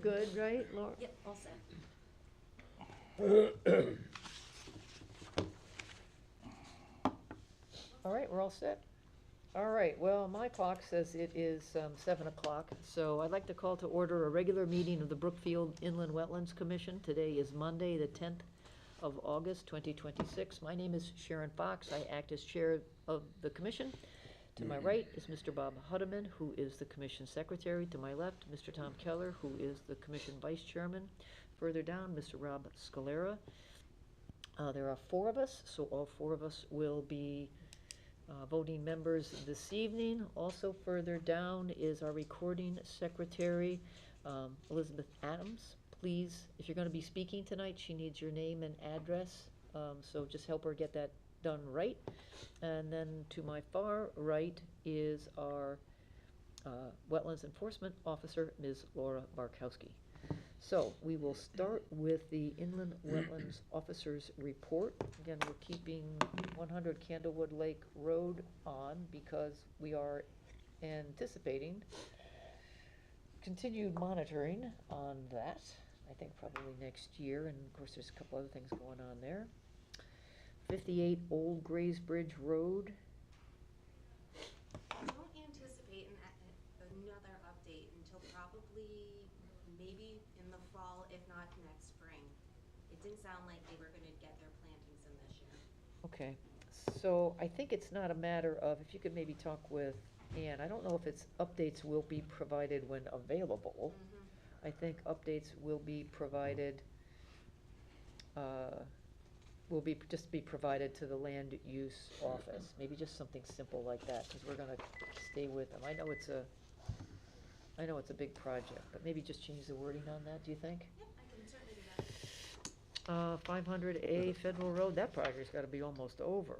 good, right, Laura? Yep, all set. All right, we're all set? All right, well, my clock says it is 7 o'clock, so I'd like to call to order a regular meeting of the Brookfield Inland Wetlands Commission. Today is Monday, the 10th of August, 2026. My name is Sharon Fox. I act as chair of the commission. To my right is Mr. Bob Hudeman, who is the commission secretary. To my left, Mr. Tom Keller, who is the commission vice chairman. Further down, Mr. Rob Scalera. There are 4 of us, so all 4 of us will be voting members this evening. Also further down is our recording secretary, Elizabeth Adams. Please, if you're going to be speaking tonight, she needs your name and address, so just help her get that done right. And then to my far right is our Wetlands Enforcement Officer, Ms. Laura Barkowski. So we will start with the Inland Wetlands Officer's Report. Again, we're keeping 100 Candlewood Lake Road on because we are anticipating continued monitoring on that. I think probably next year, and of course there's a couple other things going on there. 58 Old Grays Bridge Road. I don't anticipate another update until probably maybe in the fall, if not next spring. It didn't sound like they were gonna get their plantings in this year. Okay, so I think it's not a matter of, if you could maybe talk with Ann, I don't know if it's updates will be provided when available. I think updates will be provided, will be, just be provided to the land use office. Maybe just something simple like that, because we're gonna stay with them. I know it's a big project, but maybe just change the wording on that, do you think? Yep, I can certainly do that. 500A Federal Road, that project's gotta be almost over.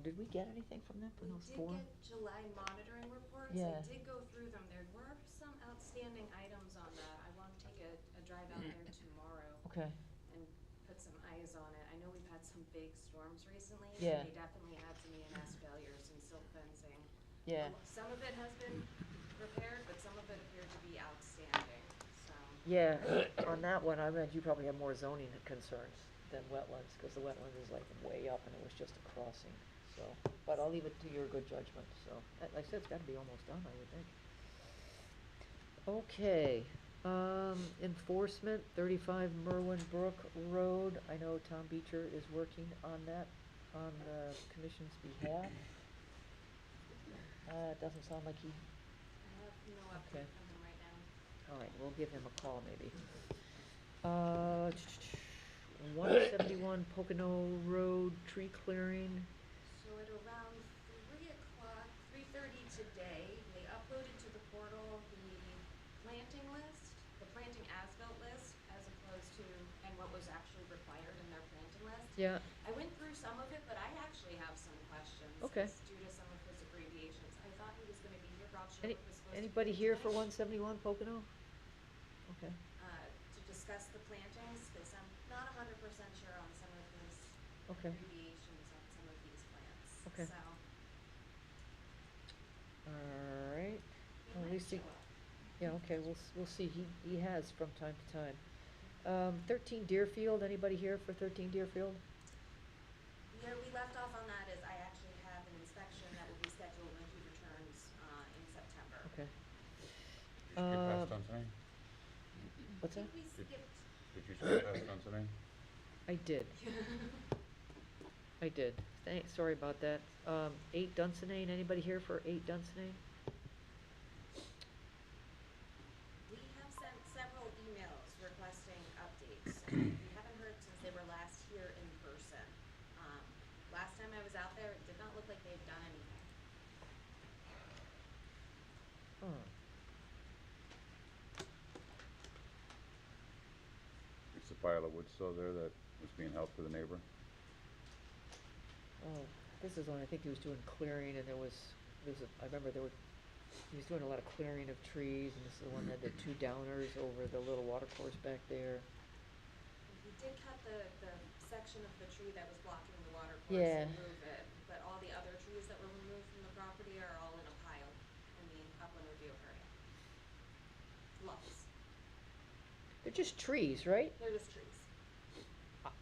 Did we get anything from them, from We those did 4? get July monitoring reports. Yeah. I did go through them. There were some outstanding items on that. I want to take a drive out there tomorrow Okay, and put some eyes on it. I know we've had some big storms recently. Yeah. And they definitely had some ENS failures and silt fencing. yeah, Some of it has been repaired, but some of it appeared to be outstanding, so. yeah, on that one, I bet you probably have more zoning concerns than wetlands, because the wetland is like way up and it was just a crossing, so. But I'll leave it to your good judgment, so, like I said, it's gotta be almost done, I would think. Okay, enforcement, 35 Merwin Brook Road. I know Tom Beecher is working on that on the commission's behalf. It doesn't sound like he, I have no Okay. update from him right now. all right, we'll give him a call maybe. 171 Pocono Road, tree clearing. So at around 3:30 today, they uploaded to the portal the planting list, the planting as-built list, as opposed to, and what was actually required in their planting list. Yeah, I went through some of it, but I actually have some questions. Okay. Due to some of his abbreviations. I thought he was gonna be here, Rob Sherwood was supposed to be anybody here for tonight, 171 Pocono? Okay, to discuss the plantings, because I'm not 100% sure on some of his okay, abbreviations on some of these plants. Okay. So, all right. he Well, at might least he, show up. yeah, okay, we'll see, he has from time to time. 13 Deerfield, anybody here for 13 Deerfield? Where we left off on that is I actually have an inspection that will be scheduled when he returns, in September. Okay. Did you skip past Dunsany? What's I that? think we skipped. Did you skip past Dunsany? I did, I did. Sorry about that. 8 Dunsinane, anybody here for 8 Dunsinane? We have sent several emails requesting updates, and we haven't heard since they were last here in person. Last time I was out there, it did not look like they've done anything. Oh, Is the pile of wood still there that was being helped to the neighbor? oh, this is when I think he was doing clearing, and I remember he was doing a lot of clearing of trees, and this is the one that had the 2 downers over the little water course back there. We did cut the section of the tree that was blocking the water course Yeah. and move it, but all the other trees that were removed from the property are all in a pile in the upland review area. Lots. They're just trees, right? They're just trees.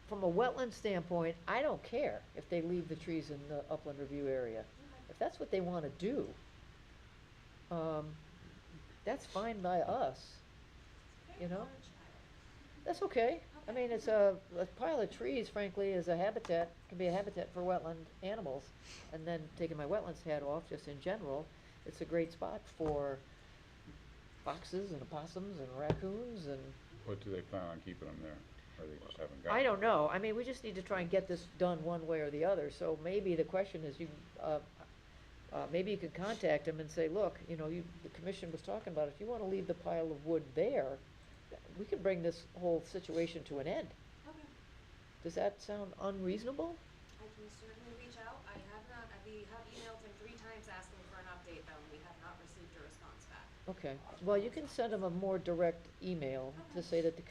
From a wetland standpoint, I don't care if they leave the trees in the upland review area. If that's what they wanna do, that's fine by us, Very you know? large pile. That's okay. I mean, it's a pile of trees, frankly, is a habitat, can be a habitat for wetland animals. And then taking my wetlands hat off, just in general, it's a great spot for foxes and opossums and raccoons and, What do they plan on keeping them there? Or they just haven't got? I don't know. I mean, we just need to try and get this done one way or the other. So maybe the question is maybe you could contact them and say, look, you know, the commission was talking about, if you wanna leave the pile of wood there, we can bring this whole situation to an end. Okay. Does that sound unreasonable? I can certainly reach out. We have emailed him 3 times asking for an update though, and we have not received a response back. Okay, well, you can send them a more direct email to say that the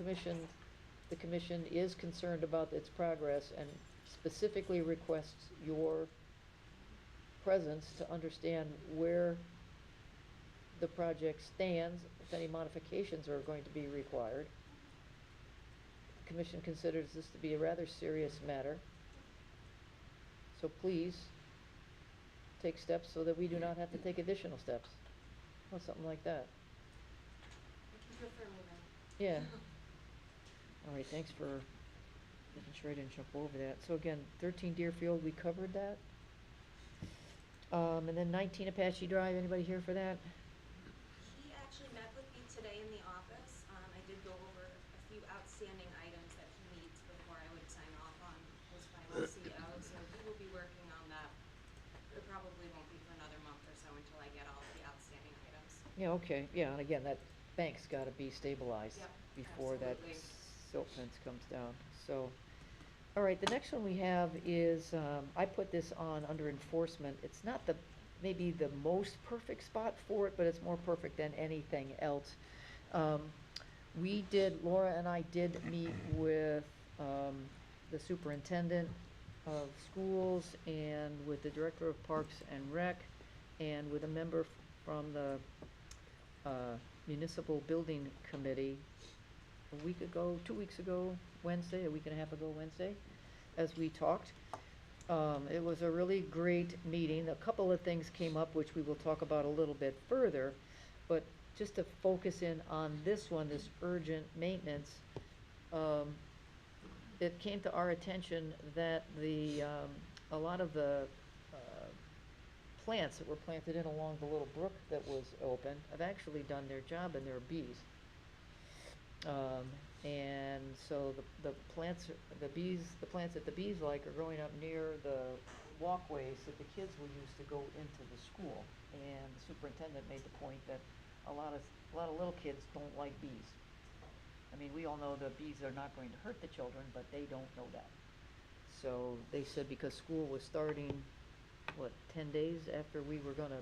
commission is concerned about its progress and specifically requests your presence to understand where the project stands, if any modifications are going to be required. The commission considers this to be a rather serious matter. So please, take steps so that we do not have to take additional steps, or something like that. I can feel firmly then. Yeah. All right, thanks for making sure I didn't jump over that. So again, 13 Deerfield, we covered that. And then 19 Apache Drive, anybody here for that? He actually met with me today in the office. I did go over a few outstanding items that he needs before I would sign off on his final CO, so he will be working on that. It probably won't be for another month or so until I get all of the outstanding items. Yeah, okay, yeah, and again, that bank's gotta be stabilized Yep, before that absolutely. silt fence comes down, so. All right, the next one we have is, I put this on under enforcement. It's not maybe the most perfect spot for it, but it's more perfect than anything else. Laura and I did meet with, the superintendent of schools and with the director of Parks and Rec and with a member from the, Municipal Building Committee a week ago, 2 weeks ago, Wednesday, a week and a half ago Wednesday, as we talked. It was a really great meeting. A couple of things came up, which we will talk about a little bit further, but just to focus in on this one, this urgent maintenance, it came to our attention that a lot of the plants that were planted in along the little brook that was open have actually done their job, and there are bees. And so the plants that the bees like are growing up near the walkways that the kids will use to go into the school. And the superintendent made the point that a lot of little kids don't like bees. I mean, we all know the bees are not going to hurt the children, but they don't know that. So they said because school was starting, 10 days after we were gonna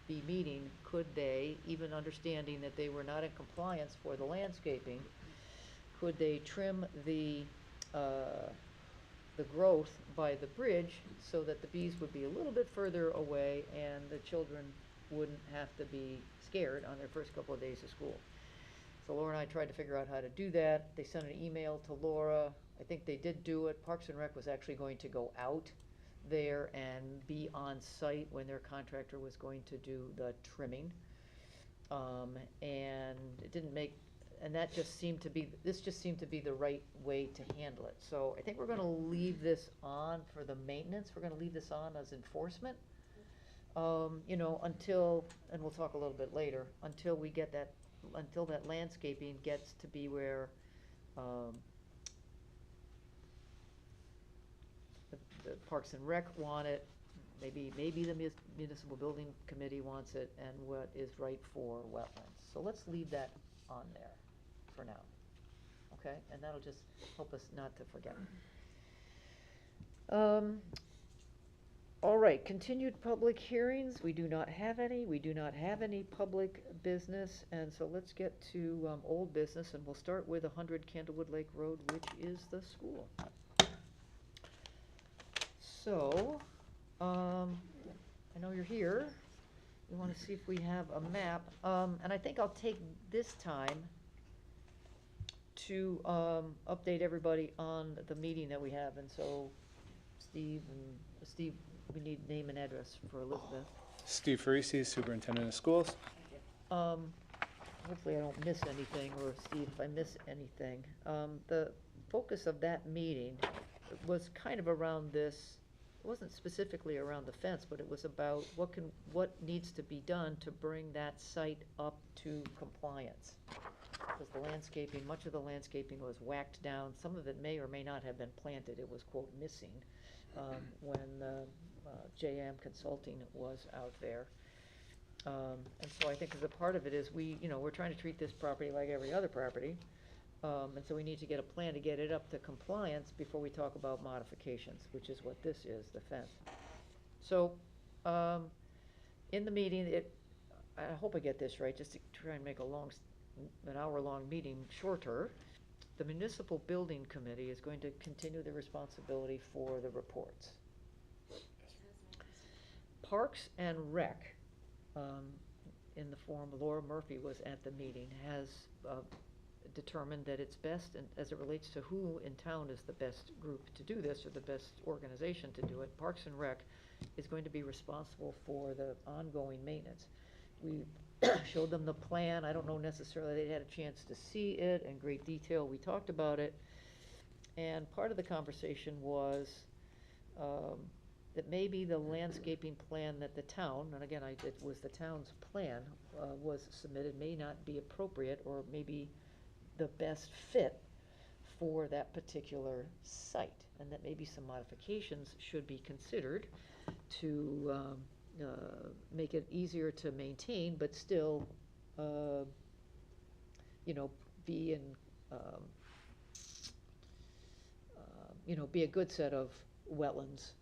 be meeting, could they, even understanding that they were not in compliance for the landscaping, could they trim the growth by the bridge so that the bees would be a little bit further away and the children wouldn't have to be scared on their first couple of days of school. So Laura and I tried to figure out how to do that. They sent an email to Laura. I think they did do it. Parks and Rec was actually going to go out there and be on site when their contractor was going to do the trimming. And it didn't make, and this just seemed to be the right way to handle it. So I think we're gonna leave this on for the maintenance. We're gonna leave this on as enforcement. Until, and we'll talk a little bit later, until that landscaping gets to be where, the Parks and Rec want it, maybe the Municipal Building Committee wants it, and what is right for wetlands. So let's leave that on there for now, okay? And that'll just help us not to forget. All right, continued public hearings, we do not have any public business, and so let's get to, old business, and we'll start with 100 Candlewood Lake Road, which is the school. So, I know you're here. We want to see if we have a map. And I think I'll take this time to, update everybody on the meeting that we have, and so Steve, we need name and address for Elizabeth. Steve Farisi, Superintendent of Schools. Hopefully I don't miss anything, or Steve, if I miss anything. The focus of that meeting was kind of around this, it wasn't specifically around the fence, but it was about what needs to be done to bring that site up to compliance. Because the landscaping, much of the landscaping was whacked down, some of it may or may not have been planted, it was quote missing, when JM Consulting was out there. And so I think as a part of it is we're trying to treat this property like every other property. And so we need to get a plan to get it up to compliance before we talk about modifications, which is what this is, the fence. So, in the meeting, I hope I get this right, just to try and make an hour-long meeting shorter. The Municipal Building Committee is going to continue the responsibility for the reports. Parks and Rec, in the form, Laura Murphy was at the meeting, has determined that it's best, and as it relates to who in town is the best group to do this, or the best organization to do it, Parks and Rec is going to be responsible for the ongoing maintenance. We showed them the plan. I don't know necessarily they had a chance to see it in great detail. We talked about it, and part of the conversation was that maybe the landscaping plan that the town, and again, it was the town's plan, was submitted, may not be appropriate, or maybe the best fit for that particular site, and that maybe some modifications should be considered to make it easier to maintain, but still, be in, be a good set of wetlands,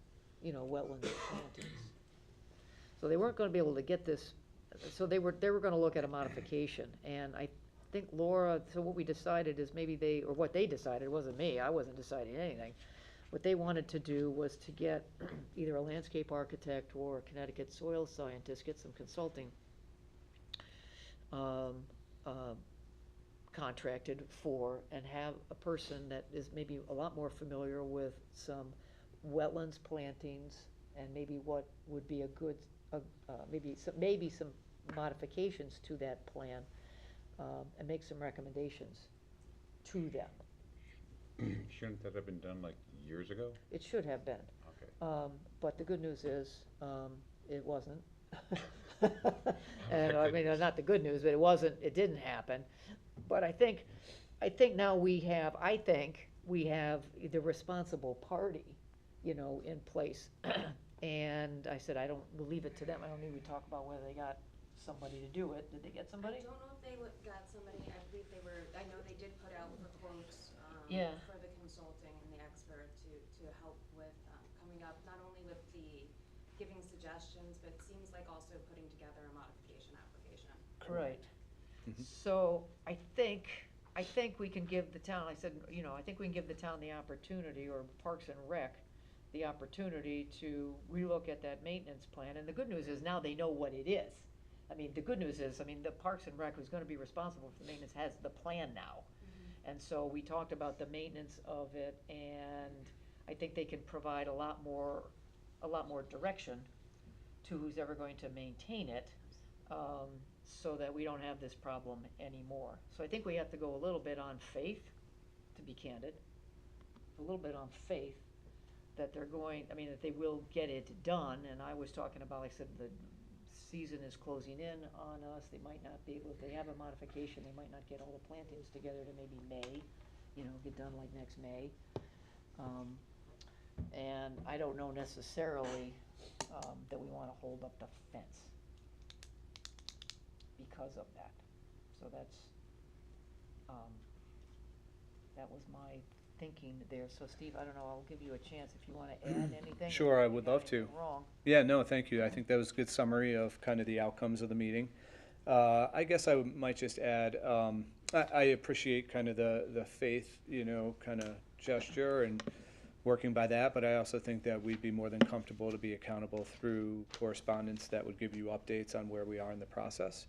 wetland plantings. So they weren't gonna be able to get this, so they were gonna look at a modification, and I think Laura, so what we decided is maybe what they decided, it wasn't me, I wasn't deciding anything. What they wanted to do was to get either a landscape architect or a Connecticut soil scientist, get some consulting contracted for, and have a person that is maybe a lot more familiar with some wetlands plantings, and maybe what would be a good, maybe some modifications to that plan, and make some recommendations to them. Shouldn't that have been done like years ago? It should have been. Okay. But the good news is, it wasn't. And I mean, not the good news, but it didn't happen. But I think now we have the responsible party, in place. And I said, we'll leave it to them. I don't need to talk about whether they got somebody to do it. Did they get somebody? I don't know if they got somebody. I believe I know they did put out for quotes, Yeah. for the consulting and the expert to help with, coming up, not only with the giving suggestions, but it seems like also putting together a modification application. Right. So I think we can give the town, I said, I think we can give the town the opportunity, or Parks and Rec, the opportunity to relook at that maintenance plan. And the good news is now they know what it is. I mean, the good news is, the Parks and Rec, who's gonna be responsible for the maintenance, has the plan now. And so we talked about the maintenance of it, and I think they can provide a lot more direction to who's ever going to maintain it, so that we don't have this problem anymore. So I think we have to go a little bit on faith, to be candid, a little bit on faith that that they will get it done. And I was talking about, like I said, the season is closing in on us. They might not be able, if they have a modification, they might not get all the plantings together to maybe May, get done like next May. And I don't know necessarily that we want to hold up the fence because of that. So that was my thinking there. So Steve, I don't know, I'll give you a chance if you want to add anything. Sure, I If would got love to. anything wrong. Yeah, no, thank you. I think that was a good summary of kind of the outcomes of the meeting. I guess I might just add, I appreciate kind of the faith, kind of gesture and working by that, but I also think that we'd be more than comfortable to be accountable through correspondence that would give you updates on where we are in the process.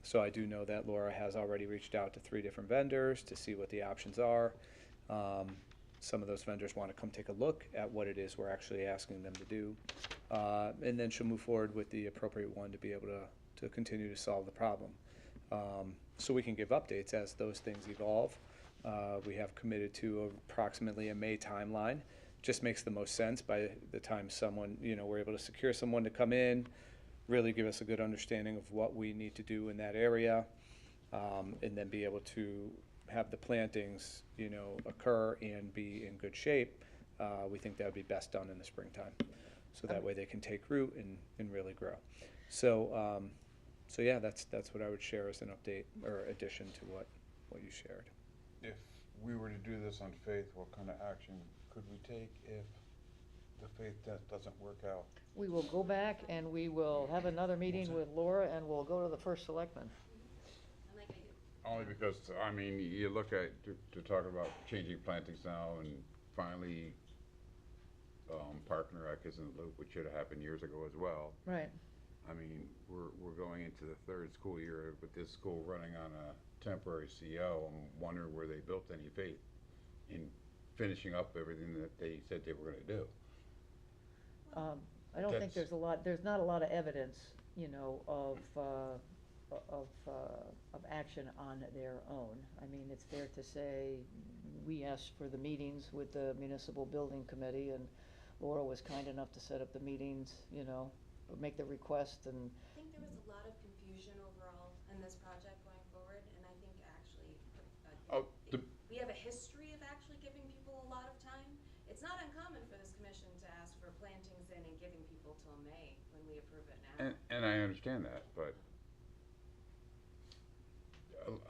So I do know that Laura has already reached out to 3 different vendors to see what the options are. Some of those vendors want to come take a look at what it is we're actually asking them to do. And then she'll move forward with the appropriate one to be able to continue to solve the problem. So we can give updates as those things evolve. We have committed to approximately a May timeline. Just makes the most sense by the time someone, we're able to secure someone to come in, really give us a good understanding of what we need to do in that area, and then be able to have the plantings, occur and be in good shape. We think that would be best done in the springtime. So that way they can take root and really grow. So, yeah, that's what I would share as an update or addition to what you shared. If we were to do this on faith, what kind of action could we take if the faith test doesn't work out? We will go back and we will have another meeting with Laura and we'll go to the first selectman. And like I do. Only because, I mean, you look at, to talk about changing plantings now and finally, Park and Rec is in the loop, which should have happened years ago as well. Right. I mean, we're going into the 3rd school year with this school running on a temporary CO. I'm wondering where they built any faith in finishing up everything that they said they were gonna do. I don't think That's- there's not a lot of evidence, of action on their own. I mean, it's fair to say, we asked for the meetings with the municipal building committee, and Laura was kind enough to set up the meetings, make the request, and I think there was a lot of confusion overall in this project going forward, and I think actually, we have a history of actually giving people a lot of time. It's not uncommon for this commission to ask for plantings in and giving people till May when we approve it now. And I understand that, but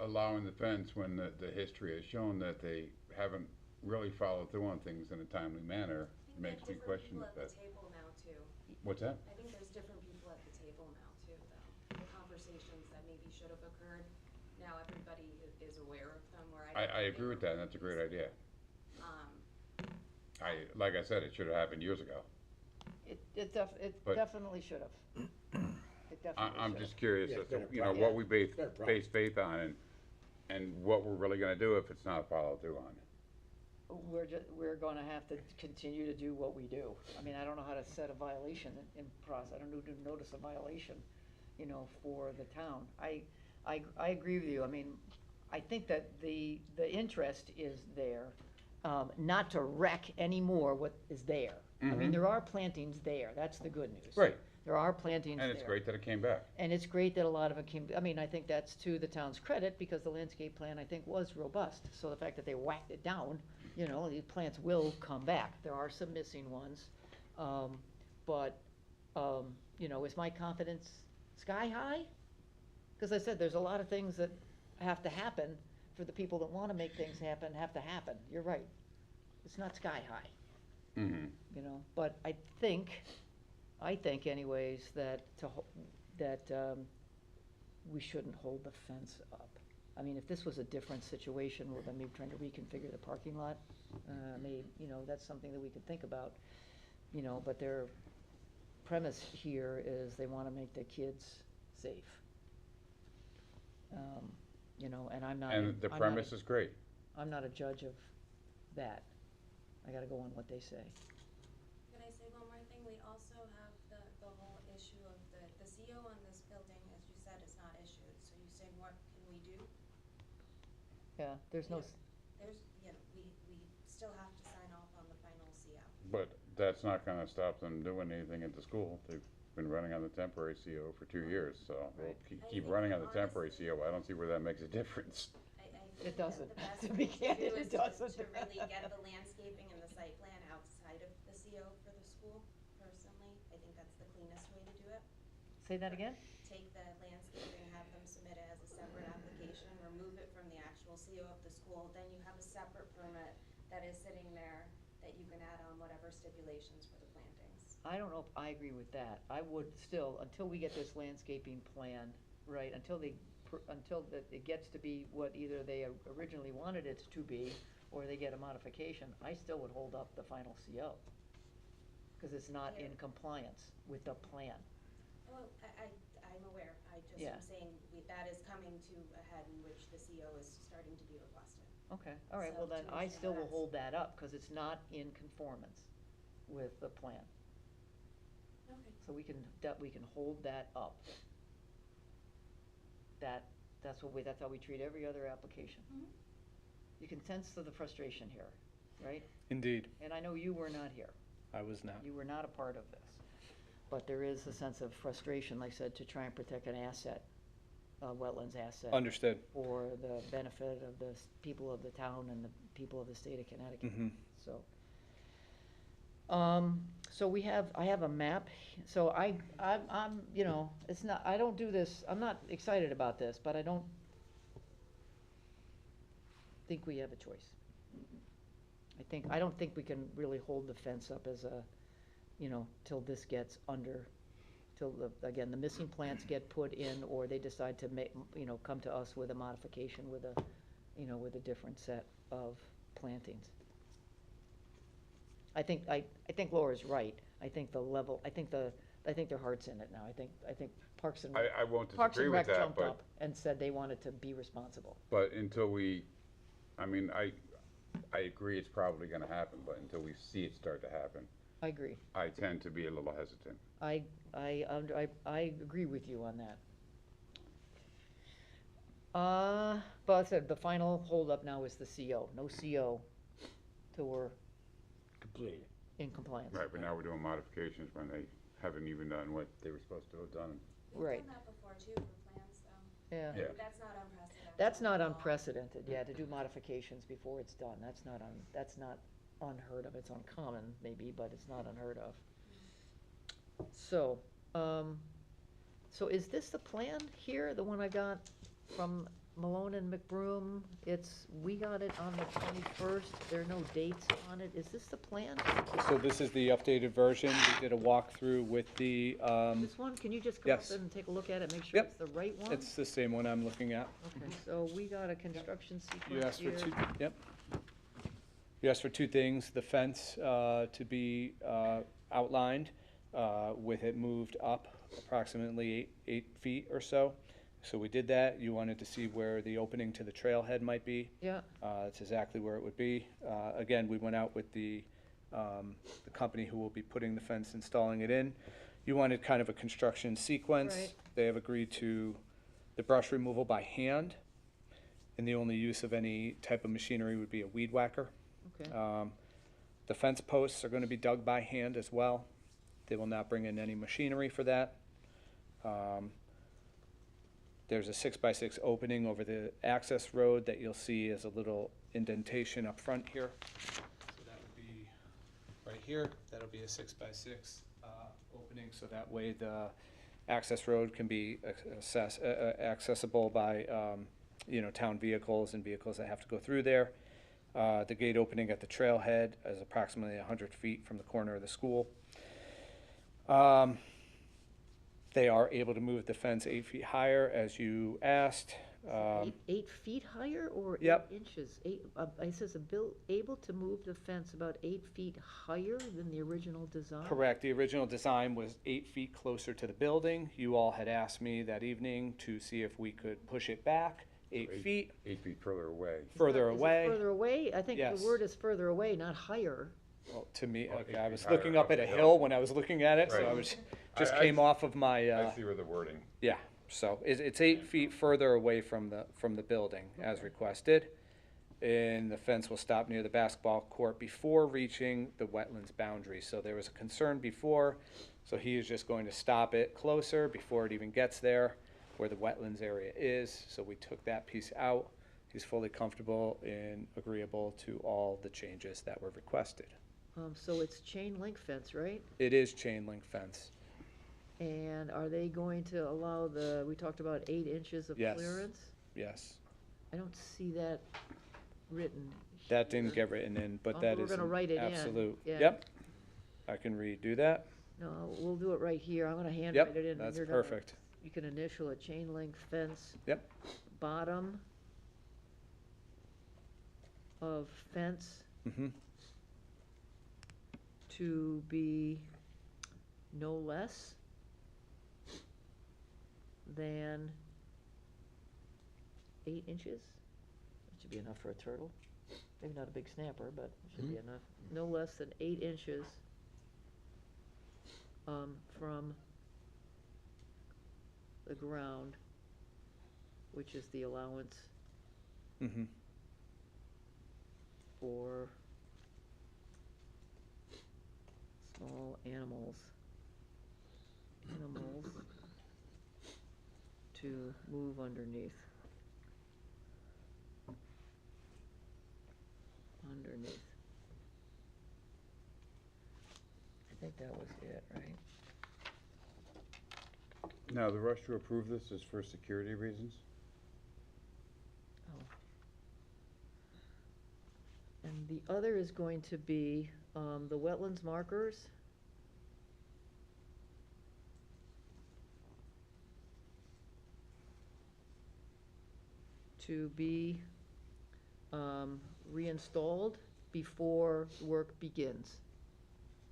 allowing the fence when the history has shown that they haven't really followed through on things in a timely manner makes me question I think that. there's different people at the table now too. What's that? I think there's different people at the table now too, though. The conversations that maybe should have occurred, now everybody is aware of them, where I agree with that, and that's a great idea. Um, Like I said, it should have happened years ago. it But- definitely should have. It definitely I'm should just have. curious Yeah, as to, it's been a what we base It's been a problem. faith on and what we're really gonna do if it's not followed through on. We're gonna have to continue to do what we do. I mean, I don't know how to set a violation in process, I don't know to notice a violation, for the town. I agree with you, I mean, I think that the interest is there, not to wreck anymore what is there. I mean, Mhm. there are plantings there, that's the good news. Right. There are plantings there. And it's great that it came back. And it's great that a lot of it came, I mean, I think that's to the town's credit, because the landscape plan, I think, was robust. So the fact that they whacked it down, these plants will come back. There are some missing ones. But, is my confidence sky high? Because I said, there's a lot of things that have to happen for the people that wanna make things happen, have to happen. You're right. It's not sky high. Mm-hmm. But I think anyways, that we shouldn't hold the fence up. I mean, if this was a different situation with them maybe trying to reconfigure the parking lot, that's something that we could think about, but their premise here is they wanna make the kids safe. And I'm not. And the I'm not a- premise is great. I'm not a judge of that. I gotta go on what they say. Can I say one more thing? We also have the whole issue of the CO on this building, as you said, is not issued, so you say, what can we do? Yeah, there's no, There's, we still have to sign off on the final CO. But that's not gonna stop them doing anything at the school. They've been running on the temporary CO for 2 years, so we'll Right. keep running on the temporary CO. I don't see where that makes a difference. I It think that doesn't. the best To thing be to candid, do it is doesn't. to really get the landscaping and the site plan outside of the CO for the school, personally. I think that's the cleanest way to do it. say that again? Take the landscaping, have them submit it as a separate application, remove it from the actual CO of the school, then you have a separate permit that is sitting there that you can add on whatever stipulations for the plantings. I don't know if I agree with that. I would still, until we get this landscaping plan, right, until it gets to be what either they originally wanted it to be, or they get a modification, I still would hold up the final CO. Cause it's not in compliance with the plan. Well, I'm aware, I I just Yeah. am saying that is coming to a head in which the CO is starting to be requested. Okay, all right, So well then, to I make sure still will that's- hold that up, cause it's not in conformance with the plan. Okay. So we can hold that up. That's how we treat every other application. Mhm. You can sense the frustration here, right? Indeed, And I know you were not here. I was not. You were not a part of this. But there is a sense of frustration, like I said, to try and protect an asset, a wetlands asset. Understood. For the benefit of the people of the town and the people of the state of Connecticut. Mhm. So. So I have a map, so I'm, you know, it's not, I don't do this, I'm not excited about this, but I don't think we have a choice. I don't think we can really hold the fence up as a, you know, till this gets till again, the missing plants get put in, or they decide to come to us with a modification with a different set of plantings. I think Laura's right. I think their heart's in it now. I think Parks and I won't Parks disagree and with Rec that, jumped but, up and said they wanted to be responsible. but until we, I mean, I agree it's probably gonna happen, but until we see it start to happen, I agree. I tend to be a little hesitant. I agree with you on that. But I said, the final holdup now is the CO. No CO till we're Completed. in compliance. Right, but now we're doing modifications when they haven't even done what they were supposed to have done. We've Right. done that before too, for plans though. Yeah. Yeah. That's not unprecedented. That's not at all. unprecedented, yeah, to do modifications before it's done. That's not unheard of. It's uncommon, maybe, but it's not unheard of. So, so is this the plan here, the one I got from Malone and McBroom? We got it on the 21st. There are no dates on it. Is this the plan? So this is the updated version. We did a walkthrough with the, This one? Can you just come up yes. and take a look at it, make sure Yep. it's the right one? it's the same one I'm looking at. Okay, so we got a construction You sequence asked for here. two, yep. You asked for two things, the fence to be outlined with it moved up approximately eight feet or so. So we did that. You wanted to see where the opening to the trailhead might be. Yeah, That's exactly where it would be. Again, we went out with the company who will be putting the fence, installing it in. You wanted kind of a construction sequence. Right. They have agreed to the brush removal by hand, and the only use of any type of machinery would be a weed whacker. okay. The fence posts are going to be dug by hand as well. They will not bring in any machinery for that. There's a 6x6 opening over the access road that you'll see as a little indentation up front here. So that would be right here. That'll be a 6x6 opening, so that way the access road can be accessible by town vehicles and vehicles that have to go through there. The gate opening at the trailhead is approximately 100 feet from the corner of the school. They are able to move the fence 8 feet higher, as you asked. 8 feet higher or Yep. 8 inches? It says able to move the fence about 8 feet higher than the original design? Correct. The original design was 8 feet closer to the building. You all had asked me that evening to see if we could push it back 8 feet 8 feet further away. further Is it away. further away? I think Yes. the word is further away, not higher. Well, to me, Well, okay, 8 I feet was higher looking up up at a the hill. hill when I was looking at it, so I Right. was, just I- came off of my, I see where the wording. yeah. So it's 8 feet further away from the building as requested. And the fence will stop near the basketball court before reaching the wetlands boundary. So there was a concern before, so he is just going to stop it closer before it even gets there, where the wetlands area is. So we took that piece out. He's fully comfortable and agreeable to all the changes that were requested. So it's chain link fence, right? It is chain link fence. And are they going to allow we talked about 8 inches of Yes. clearance? Yes. I don't see that written. That didn't here. get written in, but Oh, that we're is gonna an write it in, absolute. yeah. Yep. I can redo that. No, we'll do it right here. I'm gonna hand Yep, write it in. and that's you're gonna- perfect. You can initial a chain link fence. Yep. Bottom of fence Mm-hmm. to be no less than 8 inches. That should be enough for a turtle. Maybe not a big snapper, but it should be enough. No less than 8 inches from the ground, which is the allowance Mm-hmm. for small animals to move underneath. I think that was it, right? Now, the rush to approve this is for security reasons? Oh. And the other is going to be, the wetlands markers. To be, reinstalled before work begins.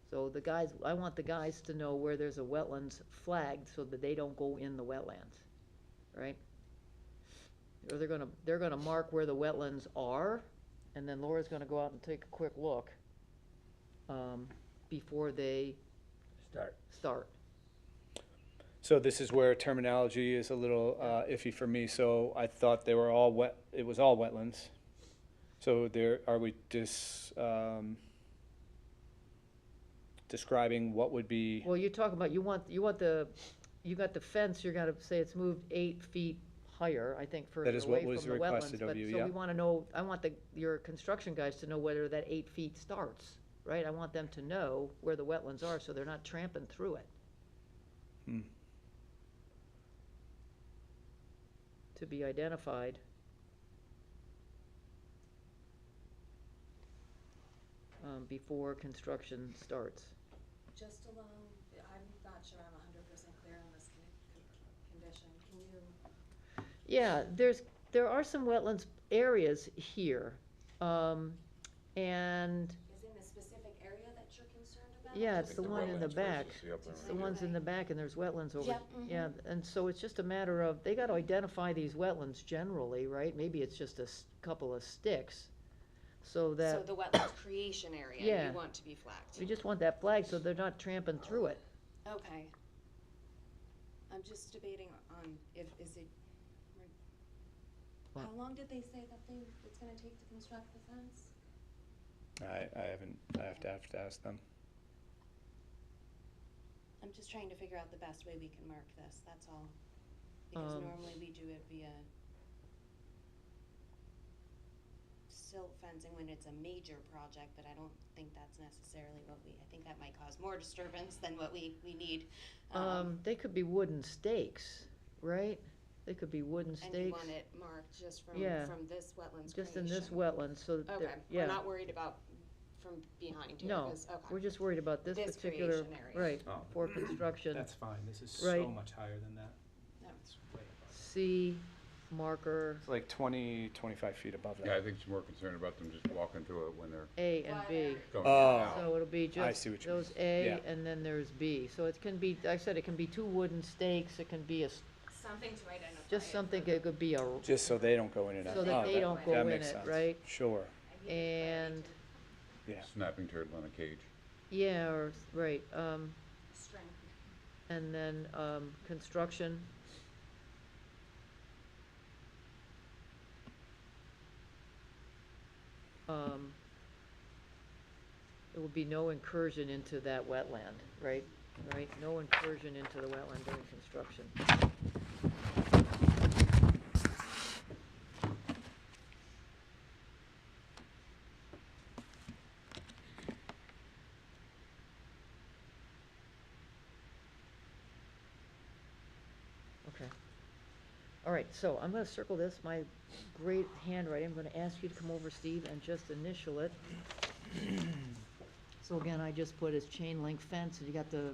So the guys, I want the guys to know where there's a wetlands flagged so that they don't go in the wetlands, right? Or they're gonna mark where the wetlands are, and then Laura's gonna go out and take a quick look, before they start. So this is where terminology is a little iffy for me. So I thought they were all wet, it was all wetlands. So there, are we describing what would be, Well, you're talking about, you got the fence, you're gonna say it's moved 8 feet higher, I think, further That is what away was from the wetlands. requested of you, So yeah. we wanna know, I want your construction guys to know whether that 8 feet starts, right? I want them to know where the wetlands are, so they're not tramping through it. Hmm. To be identified. Before construction starts. Just along, I'm not sure I'm 100% clear on this condition. Can you? Yeah, there are some wetlands areas here, and, Is it a specific area that you're concerned about? yeah, it's Like the one in the wetlands back. versus the upland It's the right ones in Okay. the back, and there's wetlands over, Yep, yeah, and so it's just a matter of, they gotta identify these wetlands generally, right? Maybe it's just a couple of sticks, so So that, the wetlands creation area, Yeah. you want to be flagged? we just want that flag so they're not tramping through it. Okay. I'm just debating on is it, What? how long did they say that it's gonna take to construct the fence? I have to ask them. I'm just trying to figure out the best way we can mark this, that's all. Because normally we do it via silt fencing when it's a major project, but I don't think that's necessarily what I think that might cause more disturbance than what we need. They could be wooden stakes, right? They could be wooden And you stakes, want it marked just from Yeah. this wetlands just in this creation. wetland, so that, Okay, they're- we're yeah. not worried about from behind here, No, 'cause- okay. we're just worried about this This particular, creation area. right, Oh. for construction. That's fine, this is Right. so much higher than that. No. It's way above. C marker It's like 25 feet above that. Yeah, I think she's more concerned about them just walking through it when they're A and B. going Oh. out. So it'll be I just see what you those mean. A, Yeah. and then there's B. So it can be, I said, it can be 2 wooden stakes, it can be Something to identify. just it. something, it could be a, Just so they don't go in and out. so that Oh, they don't go that in makes it, sense. right? Sure, I need it And, yeah. Snapping turtle in a cage. yeah, or, right, string. and then, construction. There will be no incursion into that wetland, right? Right, no incursion into the wetland during construction. Okay. All right, so I'm gonna circle this, my great handwriting, I'm gonna ask you to come over, Steve, and just initial it. So again, I just put as chain link fence, and you got the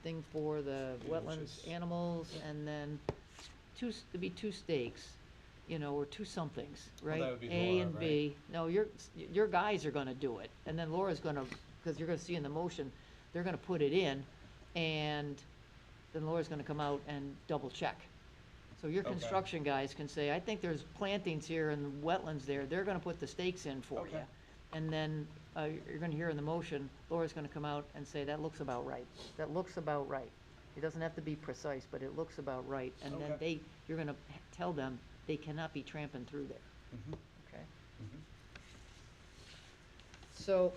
thing for the wetlands Inches. animals, and then there'd be 2 stakes, you know, or 2 somethings, Well, right? that would be A Laura, and B. No, your guys are gonna do it, and then Laura's gonna, because you're gonna see in the motion, they're gonna put it in, and then Laura's gonna come out and double check, So your Okay. construction guys can say, I think there's plantings here and wetlands there, they're gonna put the stakes in for you. Okay. And then, you're gonna hear in the motion, Laura's gonna come out and say, that looks about right, that looks about right. It doesn't have to be precise, but it looks about right, and then Okay. you're gonna tell them they cannot be tramping through there, Mhm. okay? Mhm. So,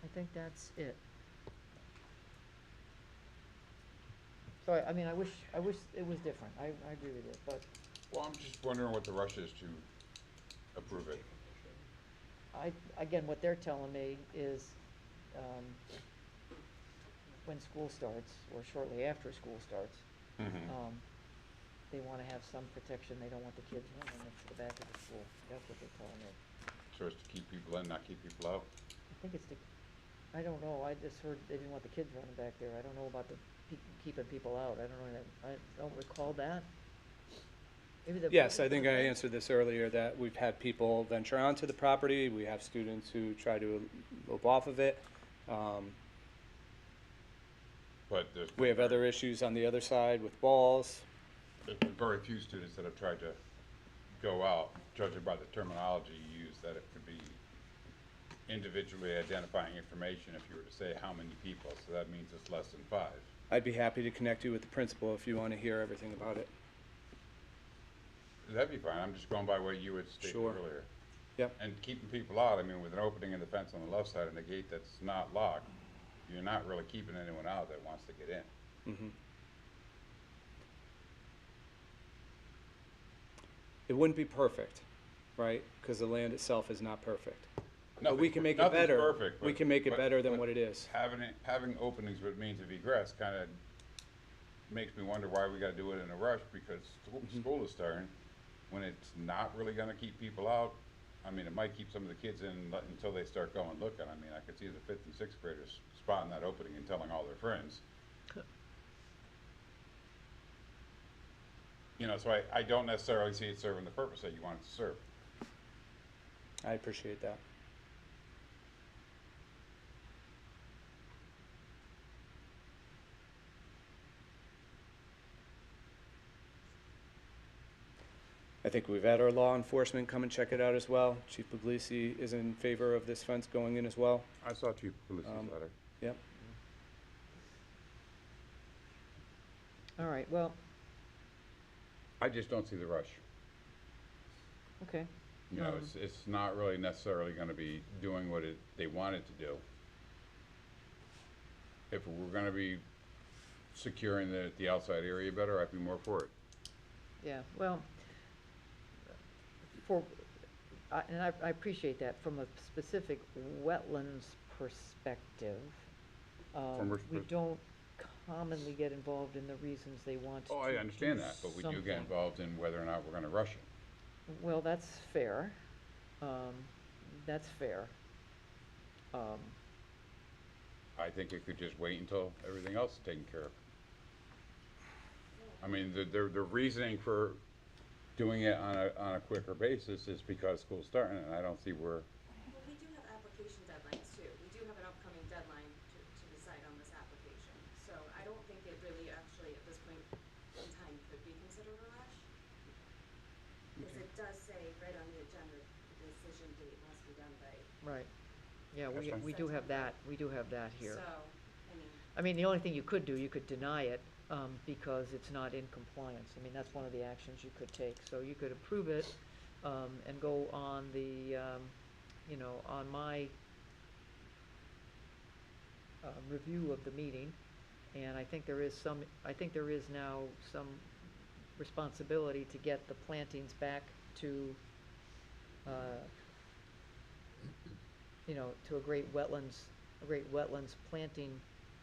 I think that's it. So, I mean, I wish it was different, I agree with you, but Well, I'm just wondering what the rush is to approve it. again, what they're telling me is, when school starts, or shortly after school starts, Mhm. they wanna have some protection, they don't want the kids running into the back of the school, that's what they're telling me. So as to keep people in, not keep people out. I think it's I don't know, I just heard they didn't want the kids running back there, I don't know about the keeping people out, I don't know that, I don't recall that. Maybe the. Yes, I think I answered this earlier, that we've had people venture onto the property, we have students who try to lope off of it. But there's We have other issues on the other side with balls. there's been very few students that have tried to go out, judging by the terminology you use, that it could be individually identifying information if you were to say how many people, so that means it's less than 5. I'd be happy to connect you with the principal if you want to hear everything about it. That'd be fine, I'm just going by what you had stated Sure. earlier. Yep. And keeping people out, I mean, with an opening in the fence on the left side and a gate that's not locked, you're not really keeping anyone out that wants to get in. Mhm. It wouldn't be perfect, right? Because the land itself is not perfect. But we can make it Nothing's better. perfect, We but- can make it but- better than but what it is. Having openings with means of egress kinda makes me wonder why we gotta do it in a rush, because school is starting, when it's not really gonna keep people out. I mean, it might keep some of the kids in until they start going looking. I mean, I could see the 5th and 6th graders spotting that opening and telling all their friends. You know, so I don't necessarily see it serving the purpose that you want it to serve. I appreciate that. I think we've had our law enforcement come and check it out as well. Chief Puglisi is in favor of this fence going in as well. I saw Chief Polisi's letter. Yep. All right, well, I just don't see the rush. okay. You know, it's not really necessarily gonna be doing what they want it to do. If we're gonna be securing the outside area better, I'd be more for it. Yeah, well, and I appreciate that, from a specific wetlands perspective, From which we pers- don't commonly get involved in the reasons they want to Oh, I understand do that, but we do something. get involved in whether or not we're gonna rush it. Well, that's fair, that's fair. I think it could just wait until everything else is taken care of. I mean, the reasoning for doing it on a quicker basis is because school's starting, and I don't see where, Well, we do have application deadlines too. We do have an upcoming deadline to decide on this application. So I don't think it really actually, at this point in time, could be considered a rush. Because it does say right on the agenda, the decision date must be done by, Right, yeah, That's fine. we do have that, here. so, I mean, the only thing you could do, you could deny it, because it's not in compliance. I mean, that's one of the actions you could take. So you could approve it, and go on the, on my, review of the meeting. And I think there is now some responsibility to get the plantings back to, to a great wetlands planting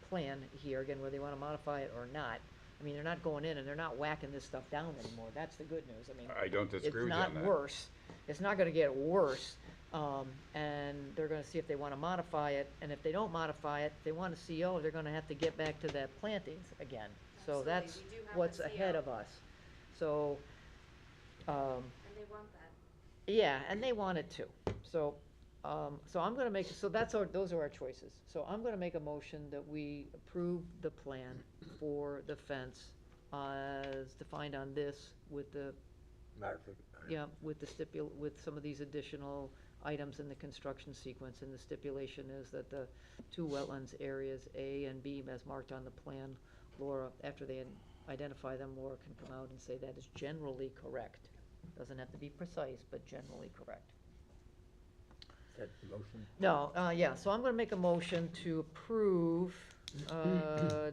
plan here, again, whether they wanna modify it or not. I mean, they're not going in and they're not whacking this stuff down anymore, that's the good news, I mean. I don't disagree with you on It's that. not worse, it's not gonna get worse, and they're gonna see if they wanna modify it, and if they don't modify it, if they want a CO, they're gonna have to get back to that plantings again. So Absolutely, that's we do have what's the ahead CO. of us, so, and they want that. yeah, and they want it too. So, so I'm gonna those are our choices. So I'm gonna make a motion that we approve the plan for the fence as defined on this with the, yeah, with the with some of these additional items in the construction sequence, and the stipulation is that the two wetlands areas, A and B, as marked on the plan, Laura, after they identify them, Laura can come out and say that is generally correct. Doesn't have to be precise, but generally correct. Is that the motion? No, yeah, so I'm gonna make a motion to approve,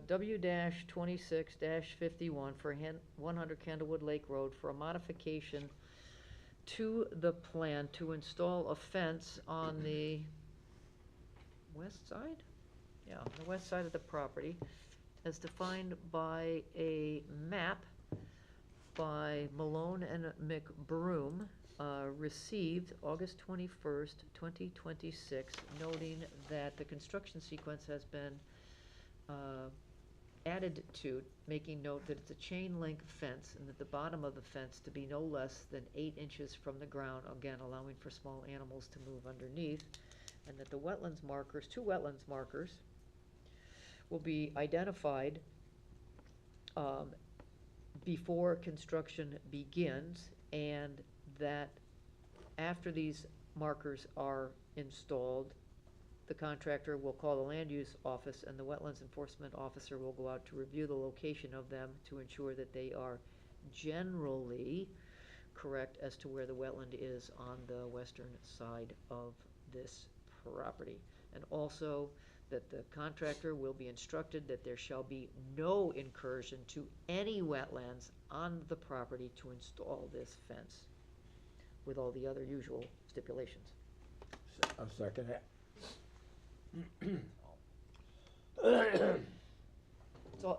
W-26-51 for 100 Candlewood Lake Road for a modification to the plan to install a fence on the west side? Yeah, on the west side of the property, as defined by a map by Malone and McBroom, received August 21st, 2026, noting that the construction sequence has been added to, making note that it's a chain link fence, and that the bottom of the fence to be no less than 8 inches from the ground, again allowing for small animals to move underneath, and that the wetlands markers, 2 wetlands markers, will be identified before construction begins, and that after these markers are installed, the contractor will call the land use office, and the wetlands enforcement officer will go out to review the location of them to ensure that they are generally correct as to where the wetland is on the western side of this property. And also that the contractor will be instructed that there shall be no incursion to any wetlands on the property to install this fence, with all the other usual stipulations. I'll second that.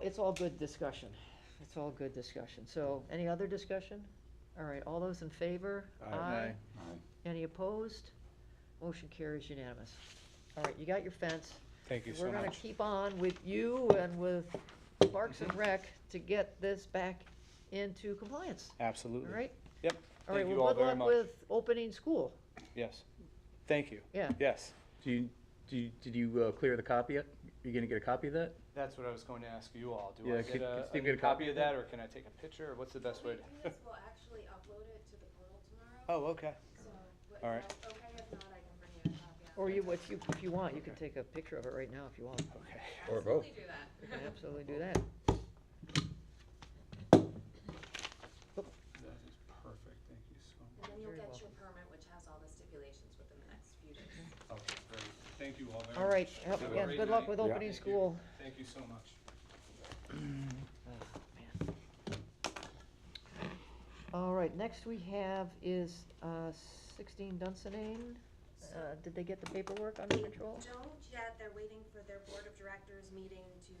It's all good discussion. It's all good discussion. So, any other discussion? All right, all those in favor? Aye. Any opposed? Motion carries unanimous. All right, you got your fence. Thank you so We're gonna much. keep on with you and with Parks and Rec to get this back into compliance, all Absolutely. right? Yep. All right, Thank you well, all good very luck much. with opening school. Yes. Thank you. Yeah. Yes. Did you clear the copy yet? Are you gonna get a copy of that? That's what I was going to ask you all. Do Yeah, I could- get could a Steve new get a copy copy of that, or can I take a picture, or what's the best way to? What we do is we'll actually upload it to the portal tomorrow. Oh, okay. So, but All right. if that's okay, if not, I can bring you a copy. Or you, if you want, you can take a picture of it right now if you want. Okay. Or both. Absolutely do that. You can absolutely do that. That is perfect, thank you so And much. then you'll Very get welcome. your permit, which has all the stipulations within the next few days. Okay, great. Thank you all very much. All right, Have a again, great good luck night. with Yeah. opening Thank you. school. Thank you so much. All right, next we have is 16 Dunsinane. Did they get the paperwork under control? Don't yet, they're waiting for their board of directors meeting so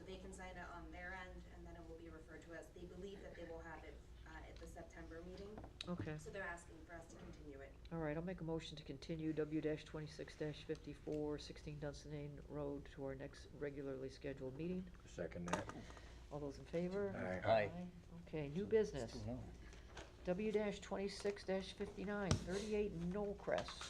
they can sign it on their end, and then it will be referred to us. They believe that they will have it at the September meeting, Okay, so they're asking for us to continue it. all right, I'll make a motion to continue W-26-54, 16 Dunsinane Road to our next regularly scheduled meeting. Second that. All those in favor? Aye. Okay, new business. W-26-59, 38 Knollcrest.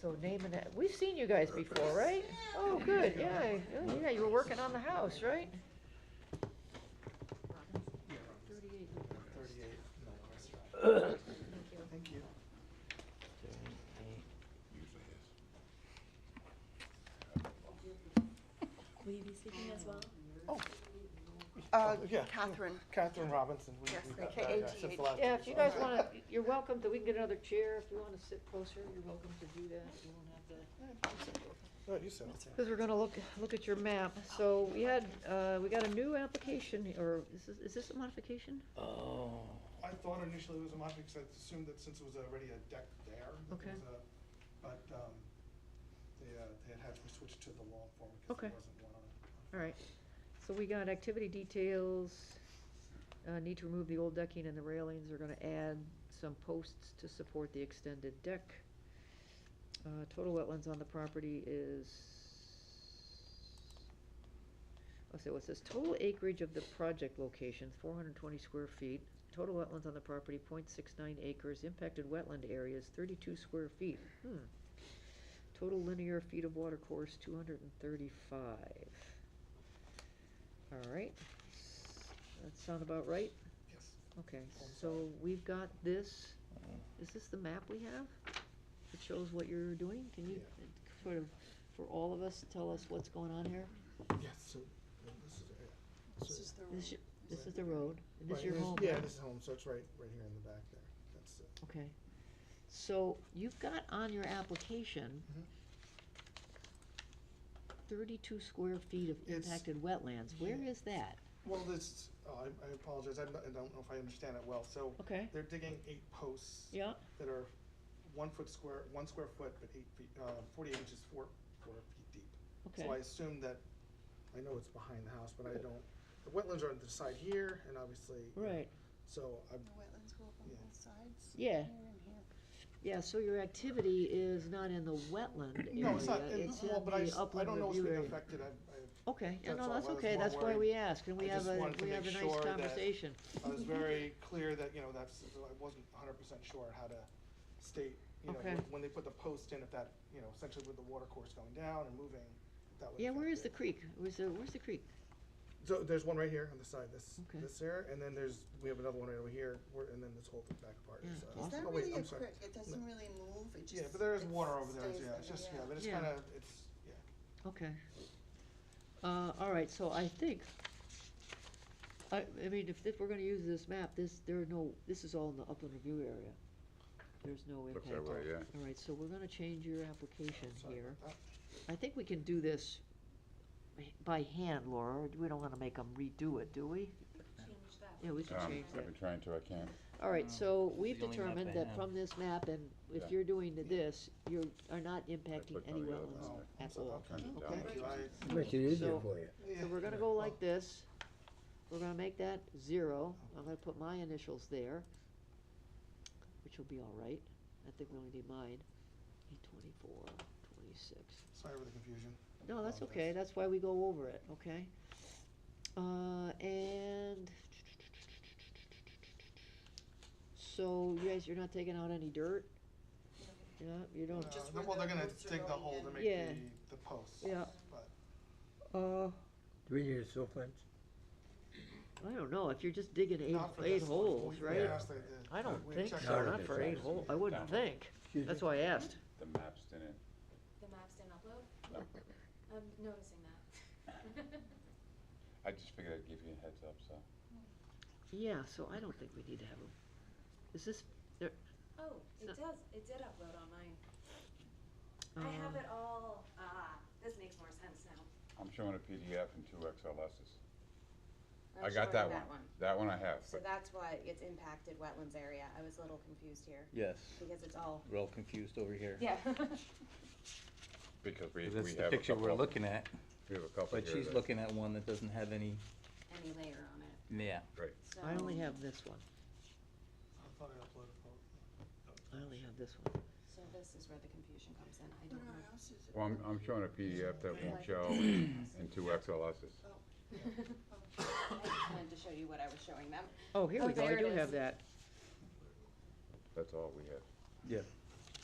So name and, we've seen you guys before, right? Oh, good, yeah, yeah, you were working on the house, right? 38 Thank you. Usually is. Will you be speaking as well? Yeah. Catherine. Catherine Robinson. Yes, we got AKA. that, since the last Yeah, time if you we saw guys her. wanna, you're welcome to, we can get another chair, if you wanna sit closer, you're welcome to do that, you don't have to. Oh, you said it. Because we're gonna look at your map, so we got a new application, or is this a modification? Oh. I thought initially it was a modification, because I assumed that since it was already a deck there, that Okay. there was but they had to switch to the long form because Okay. there wasn't one on. Alright, so we got activity details, need to remove the old decking and the railings, they're gonna add some posts to support the extended deck. Total wetlands on the property is, let's see, what's this, total acreage of the project location, 420 square feet. Total wetlands on the property, 0.69 acres, impacted wetland areas, 32 square feet. Total linear feet of water course, 235. All right. That sound about right? Yes. Okay, so we've got this, is this the map we have? It shows what you're doing? Can you Yeah. sort of, for all of us, tell us what's going on here? Yes, so, this is, yeah. This So- is the This, road. this is the road, and this Right, your this- home, Yeah, right? this is home, so it's right here in the back there. That's it. Okay. So you've got on your application Mhm. 32 square feet of It's- impacted wetlands. Where yeah. is that? Well, this, I apologize, I don't know if I understand it well. So Okay. they're digging 8 posts Yeah, that are 1 square foot, but 8 feet, 40 inches, 4 feet deep. okay. So I assume that, I know it's behind the house, but I don't, the wetlands are on the side here, and obviously. Right, So The I'm, wetlands go up on Yeah. both sides. Yeah. Here and here. yeah, so your activity is not in the wetland area, no, it's not, it's in well, but I the upland don't know what's review being area. affected. Okay, yeah, That's no, all. that's I was okay, more that's why worried. we ask, and we I have just a, wanted to we have a make nice sure that- conversation. I was very clear that, I wasn't 100% sure how to state, Okay. when they put the post in, if that, essentially with the water course going down and moving, that would. Yeah, where affect is the it. creek? Where's the creek? So there's one right here on the side, Okay. this there, and then we have another one right over here, and then this whole back part Yeah, is. awesome. Is that oh, wait, really I'm a sorry. creek? It doesn't really move, it just. Yeah, but there is it water over there, stays yeah, it's just, but it's Yeah. kinda, yeah. Okay. All right, so I think, I mean, if we're gonna use this map, this is all in the upland review area. There's no Looks impact. that way, yeah. All right, so we're gonna change your application Sorry here. about I think we can do this by hand, Laura, we don't wanna make them redo it, do we? Change that. Yeah, we can change I've that. been trying to, I can't. All right, so we've the only map determined I that have. from this map, and if Yeah. you're doing this, you are not impacting put any none of the other wetlands ones there. at Oh, all. Turn it Okay. down. Thank you, Make it easier So- for you. Yeah, So we're gonna yeah, go well, like this. We're gonna make that 0. I'm gonna put my initials there, which will be all right. I think we only need mine. 824, 26. Sorry for the confusion. No, that's Apologize. okay. That's why we go over it, okay? And so you guys, you're not taking out any dirt? Yeah, you don't? Just Well, where they're the gonna posts are dig the going hole in. to make Yeah. the posts. Yeah. But Do we need a silt fence? I don't know, if you're just digging not for eight this one. holes, We right? asked I don't we think checked so, out not the for size. 8 holes, I wouldn't Download. think. Excuse That's me? why I asked. The maps didn't, The maps didn't upload? no. I'm noticing that. I just figured I'd give you a heads up, so. Yeah, so I don't think we need to have them. Is this, there, Oh, So- it did upload on mine. I have Um, it all, this makes more sense now. I'm showing a PDF and 2 XLSs. I'm I got showing that one. That one I have, So but that's why it's impacted wetlands area. I was a little confused here, Yes, because it's all, we're all confused over here. yeah. because we have a That's couple. the picture we're looking at, We have a couple but here she's that- looking at one that doesn't have any, Any layer on it, yeah. Right. so. I only have this one. I thought I uploaded both. I only have this one. So this is where the confusion comes in. I But don't our know. house is. Well, I'm showing a PDF that won't show and 2 XLSs. I just wanted to show you what I was showing them. Oh, here we Oh, go, I there it do is. have that. That's all we have. Yeah.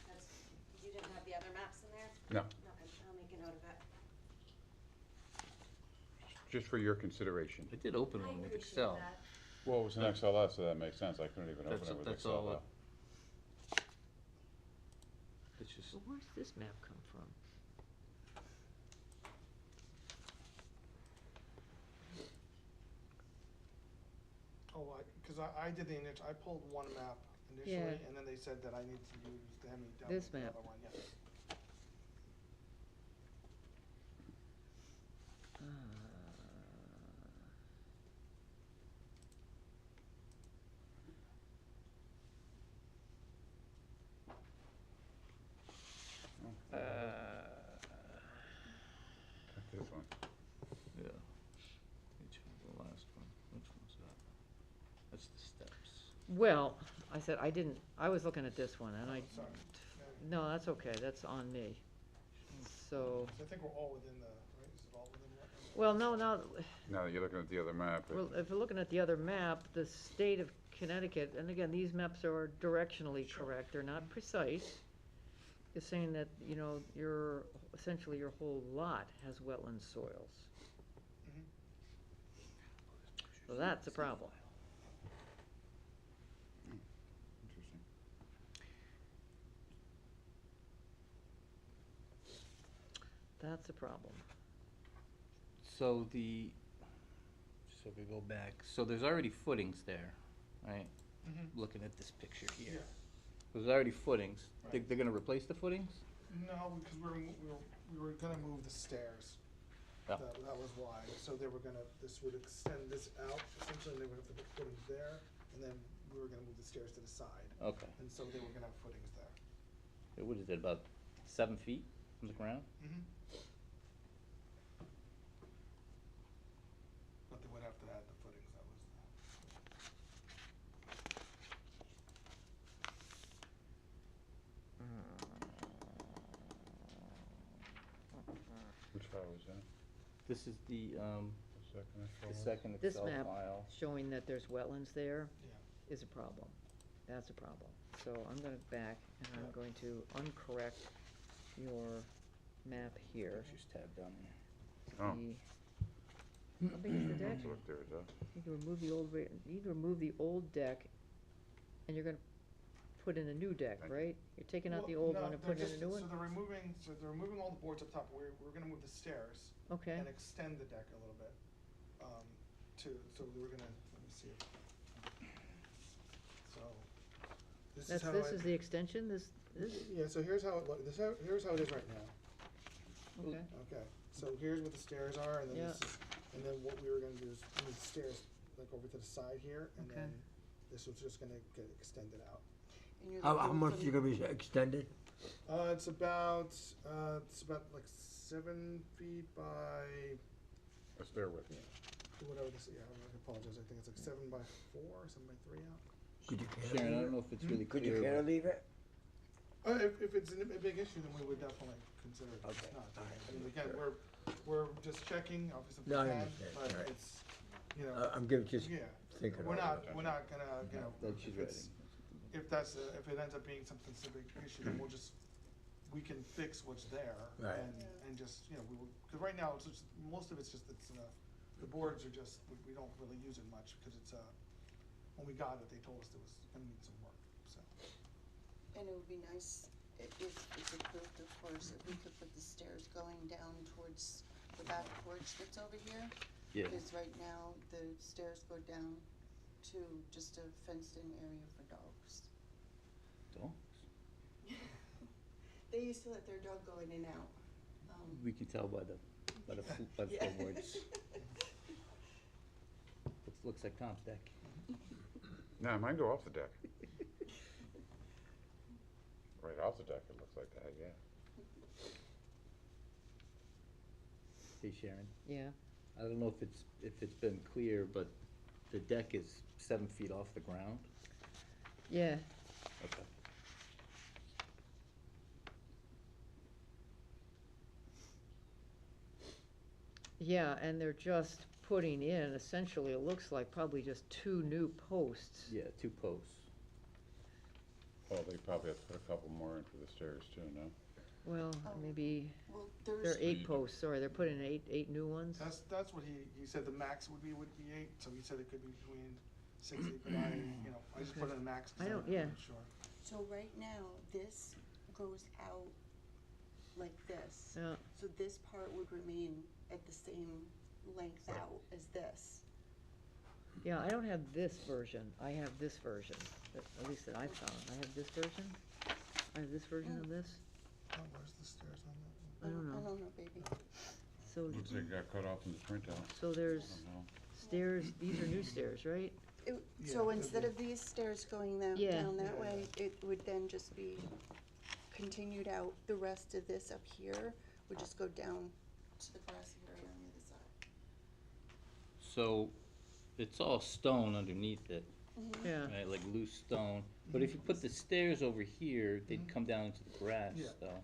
That's, you didn't have the other maps in there? No, No, I'll make a note of it. just for your consideration. I did open I one with appreciate Excel. that. Well, it was an XLS, so that makes sense. I couldn't even open That's- it with that's Excel. all though. It's just, So where's this map come from? Oh, because I did the I pulled one map initially, Yeah. and then they said that I need to use, they had me This download the map. other one, yes. Uh, This one. yeah. Which was the last one? Which one's that? That's the steps. Well, I said, I was looking at this one, and I, Sorry. no, that's okay, that's on me. So, So I think we're all within the, right, is it all within wetlands? well, no, Now that you're looking at the other map, well, if we're looking at the other map, the state of Connecticut, and again, these maps are directionally correct, they're not precise. It's saying that, essentially your whole lot has wetland soils. Mhm. So that's a problem. Interesting. That's a problem. So so we go back, so there's already footings there, right? Mm-hmm. Looking at this picture Yeah. here. There's already footings. Right. They're gonna replace the footings? No, because we were gonna move the stairs. Yeah. That was why. So they were gonna, this would extend this out, essentially they would have to put footings there, and then we were gonna move the stairs to the side. Okay. And so they were gonna have footings there. What is it, about 7 feet from the ground? Mm-hmm. But they would have to add the footings, that was Which file was that? This is the The second second This Excel map file. showing that there's wetlands there Yeah. is a problem. That's a problem. So I'm gonna back and I'm Yeah. going to uncorrect your map here. Just tab down there. Oh. How big is the deck? Let's look there, is that? You can remove the old, you can remove the old deck and you're gonna put in a new deck, Right. right? You're taking out Well, the old no, one and they're putting in a just- new So one? they're removing all the boards up top. We're gonna move the stairs Okay, and extend the deck a little bit. So we're gonna, let me see. So, this is that's, how this is the extension, this, Yeah, so here's how it here's how it is right now. okay. Okay, so here's what the stairs are, and then Yeah. this is, and then what we were gonna do is move the stairs like over to the side here, and Okay. then this was just gonna get extended out. And you're How looking much from- you gonna be extended? It's about like 7 feet by Let's bear with me. whatever this. Yeah, I apologize. I think it's like 7 by 4, 7 by 3 out. Could you Sharon, I cantilever don't know if it's really Could you clear. but- cantilever it? If it's a big issue, then we would definitely consider it. If Okay, it's not, all right, I mean, again, sure. we're just checking, obviously, if we No, I can, understand, but all right. it's, you know, I'm just yeah. thinking. We're out not, loud. we're not gonna, you know, That she's if it's, writing. if that's, if it ends up being something specific issue, then we'll just, we can fix what's there. Right. And just, you know, cause right now, it's just, most of it's just, the boards are just, we don't really use it much, because it's, when we got it, they told us there was gonna need some work, so. And it would be nice if it's approved, of course, if we could put the stairs going down towards the back porch that's over here. Yeah. Because right now, the stairs go down to just a fenced-in area for dogs. Dogs? They used to let their dog go in and out. We can tell by the Yeah. floorboards. Looks like Tom's deck. No, mine go off the deck. Right off the deck, it looks like that, yeah. Hey Sharon, Yeah, I don't know if it's been clear, but the deck is 7 feet off the ground. yeah, Okay. yeah, and they're just putting in, essentially, it looks like probably just 2 new posts. Yeah, 2 posts. Well, they probably have to put a couple more in for the stairs too, no? Well, Oh. maybe, Well, they're there's, 8 posts, sorry, they're putting in eight new ones? That's what he said the max would be 8, so he said it could be between 6, 8, but I just put in a max. 'Cause I don't- wasn't yeah. sure. so right now, this goes out like this. Yeah, So this part would remain at the same length out as this. yeah, I don't have this version, I have this version, at least that I found, I have this version, I have this version of this, Oh, where's the stairs on that? I don't I know. don't know, baby. So, Looks like it got cut off in the printout. so I there's don't know. stairs, these are new stairs, right? So Yeah, instead okay. of these stairs going down, Yeah. down that Yeah, way, it would then just be continued out. The rest of this up here would just go down to the grassy area on the other side. So it's all stone underneath it, Yeah, right, like loose stone. But if you put the stairs over here, they'd come down into the grass Yeah. though.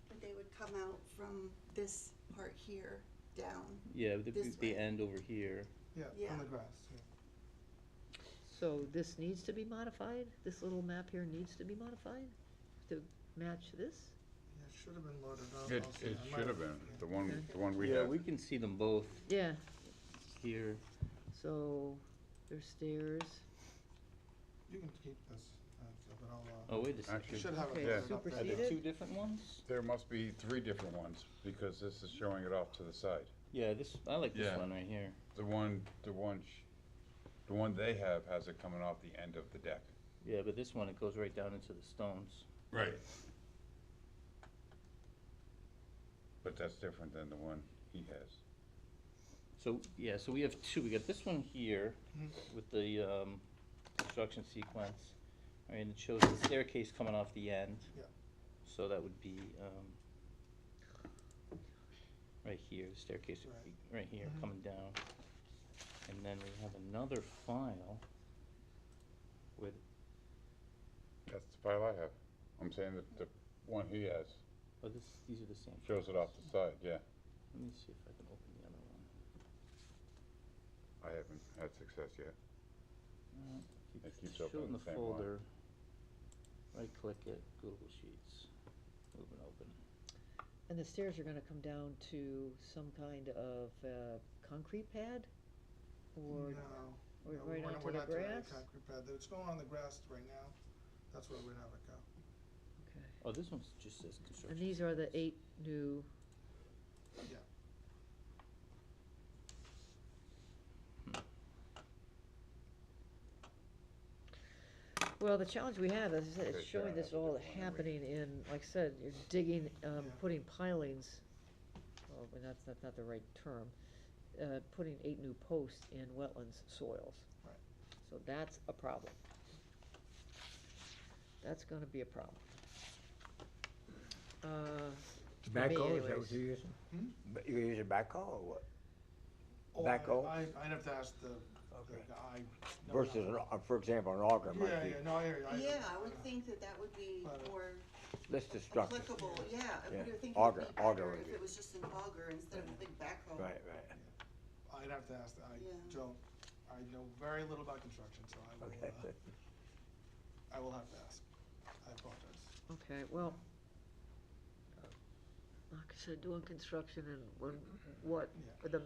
But they would come out from this part here down. Yeah, This the way. end over here. Yeah, Yeah. on the grass, yeah. so this needs to be modified, this little map here needs to be modified to match this? Yeah, it should have been loaded up. It, I'll see. it I might should have been, yeah. the one we Yeah, have. we can see them both Yeah, here. So, there's stairs. You can keep this, but I'll, Oh, wait a you Actually, should have it. Okay, Yeah. put it up there. Are there superseded? two different ones? there must be 3 different ones, because this is showing it off to the side. Yeah, this, I like this Yeah. one right here. The one they have has it coming off the end of the deck. Yeah, but this one, it goes right down into the stones. Right. But that's different than the one he has. So, yeah, so we have two. We got this one here Mhm. with the construction sequence. And it shows the staircase coming off the end. Yeah. So that would be right here, the staircase would be right here, Mhm. coming down. And then we have another file with, That's the file I have. I'm saying that the one he has oh, these are the same. shows it off the side, yeah. Let me see if I can open the other one. I haven't had success yet. It keeps Show it opening in the the same one. folder. Right click it, Google Sheets, move and open. And the stairs are gonna come down to some kind of, concrete pad? Or, No. or No, right we're not- onto we're the not doing any grass? concrete pad. It's going on the grass right now. That's where we'd have it go. Okay. Oh, this one's just says construction. And these are the sequence. 8 new, Yeah. well, the challenge we have, as I said, Okay, it's showing sure, this I have to all get one anyway. happening in, like I said, you're digging, Yeah. putting pilings, well, but that's not the right term, putting 8 new posts in wetlands soils. Right. So that's a problem. That's gonna be a problem. For me Backhoe, is that anyways. what you're using? Hmm? You're using backhoe or what? Oh, Backhoe? I'd have to ask the Okay. guy. No, Versus, for example, an auger might Yeah, be yeah, no, I hear you. Yeah, I would think that that would be But- more less destructive. applicable, yeah, I Yeah. would think it Auger- would be auger better would if be- it was just an auger instead of a big backhoe. Right, right. I'd have to ask, Yeah. I know very little about construction, so Okay. I will have to ask. I apologize. Okay, well, like I said, doing construction and what, Yeah. the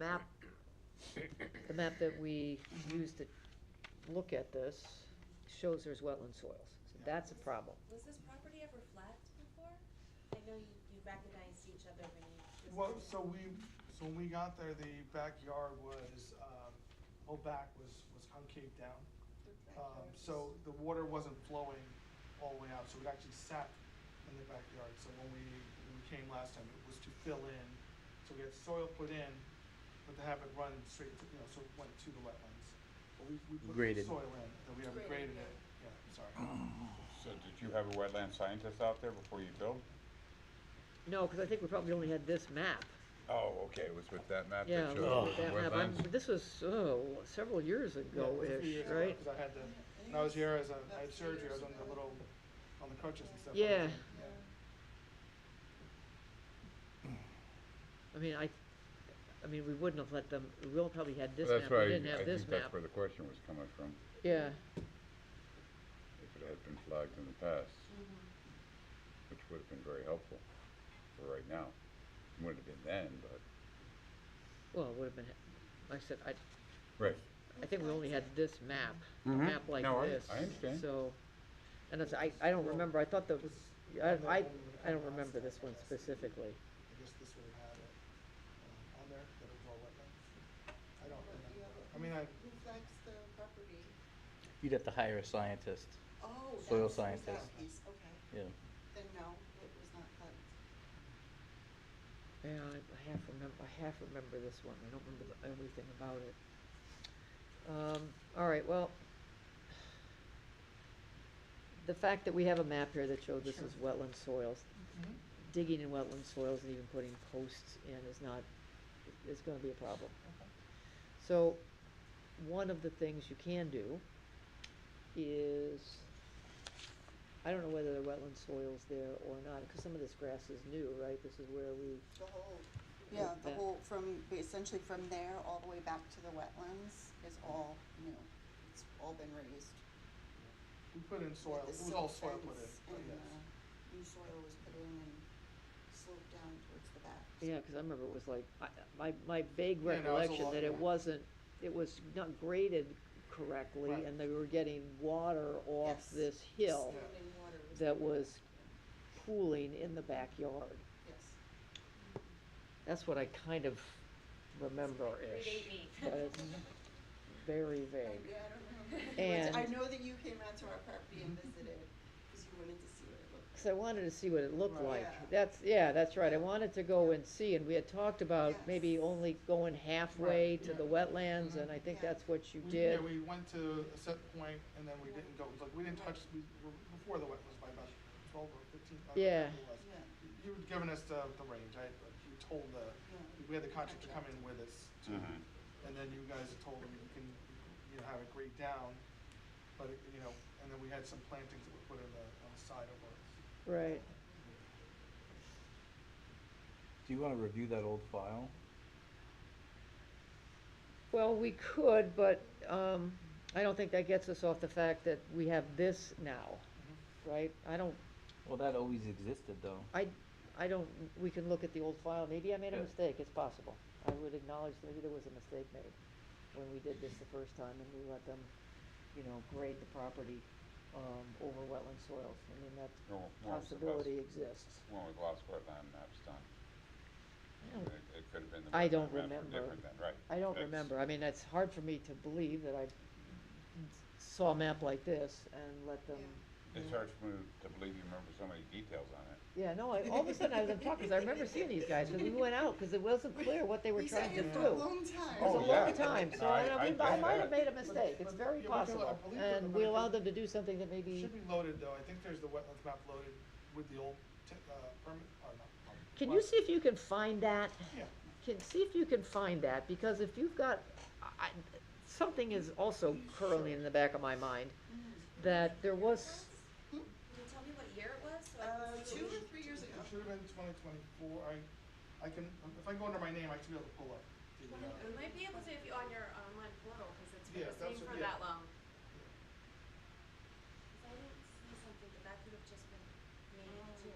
map that we used to look at this shows there's wetland soils, so that's a problem. Was this property ever flagged before? I know you recognized each other when you. Well, so when we got there, the backyard was, whole back was concave down. So the water wasn't flowing all the way out, so it actually sat in the backyard. So when we came last time, it was to fill in. So we had soil put in, but to have it run straight to, so it went to the wetlands. But we put the Graded. soil in, then we haven't Graded, graded it. Yeah, sorry. So did you have a wetland scientist out there before you built? No, cause I think we probably only had this map. Oh, okay, it was with that map Yeah, that we showed had the that map. wetlands? This was, several years Yeah, it was a few ago-ish, years ago, right? 'cause I had when I was here I had surgery, I was on the crutches and stuff. Yeah. I mean, we wouldn't have let them, we all probably had this That's map, we why didn't I have this think map. that's where the question was coming from, Yeah, if it had been flagged in the past, which would have been very helpful for right now. Wouldn't have been then, but, well, it would have been, like I said, right. I think we only had this map, a Mhm. map like No, this. I understand. So, and it's, I don't remember, I thought that was, I don't remember this one specifically. I guess this would have had it on there, that it was all wetland. I don't remember. I mean, Who flags the property? You'd have to hire a scientist, Oh, Soil that was scientist. that piece, okay. yeah. Then no, it was not flagged. Yeah, I half remember this one, I don't remember everything about it. All right, well, the fact that we have a map here that showed this Sure. is wetland soils, Mhm. digging in wetland soils and even putting posts in is gonna be a problem. Okay. So, one of the things you can do is, I don't know whether the wetland soil's there or not, because some of this grass is new, right? This is where we, The whole, yeah, the that- whole, essentially from there all the way back to the wetlands is all new. It's all been raised. We put in soil, The it was all silt soil put in, fence but and, yes. new soil was put in and sloped down towards the back. yeah, because I remember it was like, my vague Yeah, no, it's a recollection lot, that it yeah. wasn't it was not graded correctly, Right. and they were getting water off Yes. this hill Standing water was. that was pooling in the backyard. Yes. That's what I kind of remember-ish. Predate me. But it's very vague. Yeah, I don't know. And- I know that you came out to our property and visited, because you wanted to see what it looked like. Cause I wanted to see what it looked Right. like. Yeah. That's right, I wanted to go and see, and we had talked about Yes. maybe only going halfway Right, to yeah. the wetlands, and I think Yeah. that's what you We- did. Yeah, we went to a set point and then we didn't go, like, we didn't touch, we were before the wetlands by about 12 or 15. I don't know Yeah. what it was. Yeah. You had given us the range, you told we had the contractor come in with us too. And then you guys had told him you can, have it grade down, but, and then we had some plantings that were put in on the side of it. Right, Do you wanna review that old file? well, we could, but, I don't think that gets us off the fact that we have this now, right? Well, that always existed though. I don't, we can look at the old file, maybe I made a Yeah. mistake, it's possible. I would acknowledge maybe there was a mistake made when we did this the first time and we let them, grade the property, over wetland soils. I mean, that When was the possibility last- exists. When was the last wetland maps done? I don't- It could have been the I don't wetland maps were remember. different then, right. I don't That's- remember, I mean, it's hard for me to believe that I saw a map like this and let them. It's hard for me to believe you remember so many details on it. Yeah, no, all of a sudden I was talking, 'cause I remember seeing these guys, cause we went out, cause it wasn't clear what they were We trying sat to here do. for a long time. It was a Oh, long yeah. time, so No, I get might have that. made a mistake, it's But- very yeah, we could- I possible. believe it, And but we I allowed think- them to do something that It maybe, should be loaded though, I think there's the wetlands map loaded with the old, permit, or not. can you see if you can find that? Yeah. See if you can find that, because if you've got, something is also curling in the back of my mind, that there was, Can you tell me what year it was, so I can see 2 what or we- 3 years ago. It should have been 2024, I can, if I go under my name, I should be able to pull up. the, We might be able to if you on your online portal, cause it's been Yeah, the that's same what- for yeah. that long. 'Cause I didn't see something, but that could have just been made too.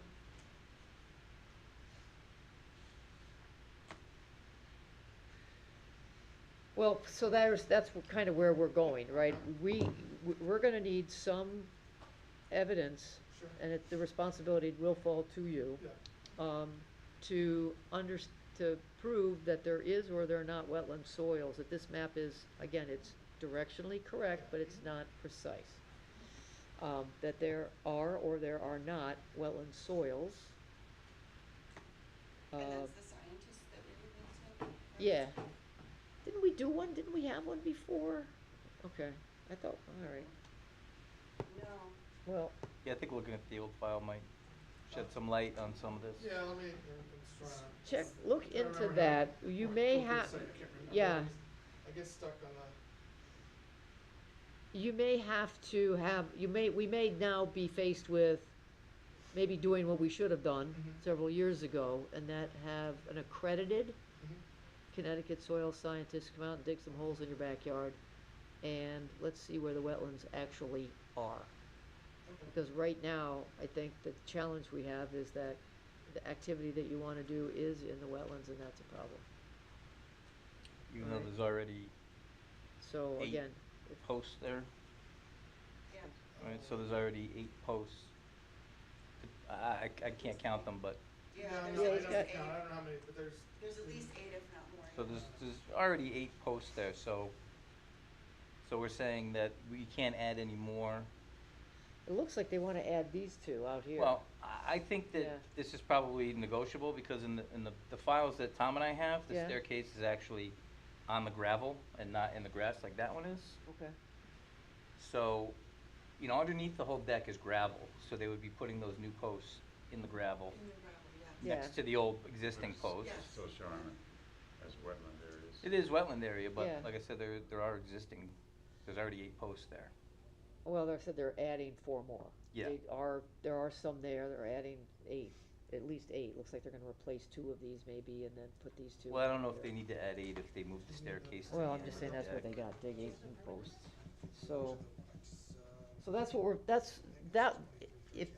well, so that's kind of where we're going, right? We're gonna need some evidence, Sure. and the responsibility will fall to you, Yeah. to to prove that there is or there are not wetland soils, that this map is, again, it's directionally correct, but it's not precise. That there are or there are not wetland soils. And Uh, that's the scientist that we're giving to? yeah. Didn't we do one? Didn't we have one before? Okay, I thought, all right, No. well, Yeah, I think looking at the old file might shed some light on some of this. Yeah, let me, I'm just trying to. check, look I into remember that. how- You what may this have, said, I can't remember. yeah. I get stuck on you may have to have, we may now be faced with maybe doing what we should have done Mhm. several years ago, and that have an accredited Mhm. Connecticut soil scientist come out and dig some holes in your backyard, and let's see where the wetlands actually are. Okay. Because right now, I think the challenge we have is that the activity that you wanna do is in the wetlands, and that's a problem. Even though Alright. there's already So Eight. again, posts there, Yeah. right, so there's already 8 posts. I can't count them, but, Yeah, Yeah, there's no, I at least don't got- count, I 8. don't know how many, but there's. There's at least 8, if not more. so there's already 8 posts there, so we're saying that we can't add any more. it looks like they wanna add these two out here. Well, I think that Yeah. this is probably negotiable, because in the files that Tom and I have, the Yeah. staircase is actually on the gravel and not in the grass like that one is. Okay, So, underneath the whole deck is gravel, so they would be putting those new posts in the gravel In the gravel, yeah. Yeah. next to the old existing posts. Yes. Still showing it as wetland areas. It is wetland area, but Yeah. like I said, there are existing, there's already 8 posts there. well, they said they're adding 4 more. Yeah. There are some there, they're adding 8, at least 8, looks like they're gonna replace 2 of these maybe, and then put these 2. Well, I don't know if here. they need to add 8 if they move the staircase to the Well, I'm end just of saying the that's what deck. they got, dig 8 new posts. So that's what if,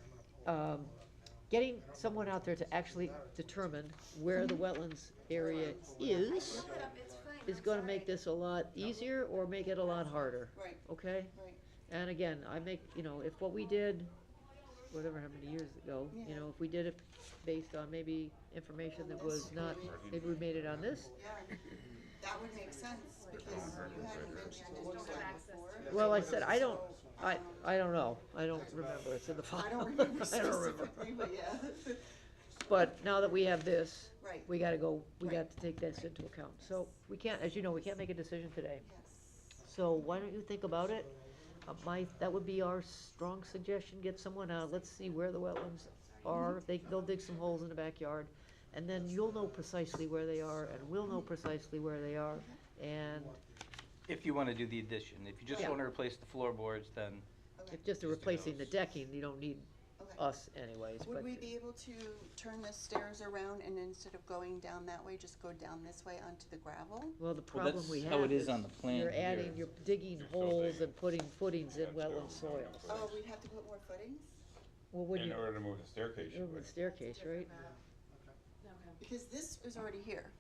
getting someone out there to actually determine where the wetlands area is. Look it up, it's fine, is gonna make this a lot easier or make it a lot harder, Right, okay? right. And again, I make, if what we did, whatever, how many years ago, Yeah. if we did it based on maybe information On that this, was not, maybe. maybe we made it on this. Yeah, that would make sense, because you hadn't mentioned it Don't have access before. to it. Well, I said, I don't, So, I don't know, I don't remember, it's in the file. I don't remember I don't remember. specifically, but yeah. But now that we have this, Right. we gotta go, we Right. got to take this into account. So we can't, as you know, we can't make a decision today. Yes. So why don't you think about it? That would be our strong suggestion, get someone out, let's see where the wetlands are, they'll dig some holes in the backyard. And then you'll know precisely where they are, and we'll know precisely where they are, and If you wanna do the addition, if you just Yeah. wanna replace the floorboards, then Okay. if just replacing the decking, you don't need Okay. us anyways, but. Would we be able to turn the stairs around and instead of going down that way, just go down this way onto the gravel? Well, the Well, problem we that's have how it is is on the plan you're here. adding, you're digging holes and putting footings in wetland soils. Oh, we'd have to put more footings? Well, would In you, order to move the staircase, you move the would. staircase, right? Okay. Because this is already here.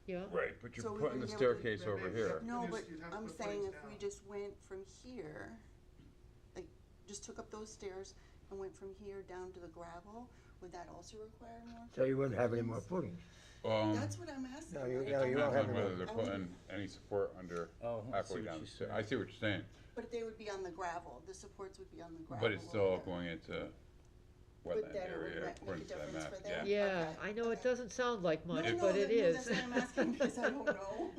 Yeah, Right, but So you're we putting the wouldn't be able to- staircase over here. No, You'd but just- you'd have to I'm put saying footings if we down. just went from here, like, just took up those stairs and went from here down to the gravel, would that also require more? So you wouldn't have any more footings. That's what I'm asking. No, you- I no, don't you know. won't have any Whether more. they're I wouldn't- putting any support under Oh, I see halfway what down you're the stair. saying. I see what you're saying, But they would be on the gravel, the supports would be on the gravel. but it's still over there. going into But wetland then it would area make a according to that difference map, for yeah. them? yeah, Okay, I know it okay. doesn't sound like No, much, no, but it no, is. that's what I'm asking, because I don't know.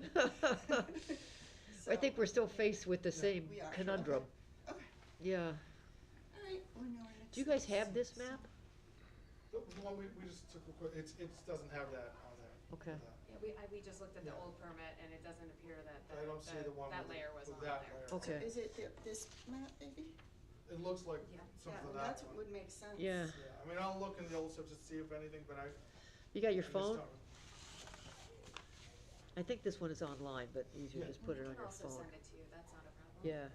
I think we're still faced with the same We are, conundrum, Okay, yeah. all right, we know our next Do you guys steps. have this map? The one we just took a quick, it doesn't have that on there. Okay. Yeah, we just looked at the old permit and it doesn't appear that I don't see the one that with, layer was with on that there. layer. Okay, Is it this map, maybe? It looks like Yeah. something Yeah, of that that's what one. would make sense. yeah. Yeah, I mean, I'll look in the old stuff to see if anything, but I. You got your I just phone? don't- I think this one is online, but easier Yeah. just put it We on can your also phone. send it to you, that's not a problem. Yeah.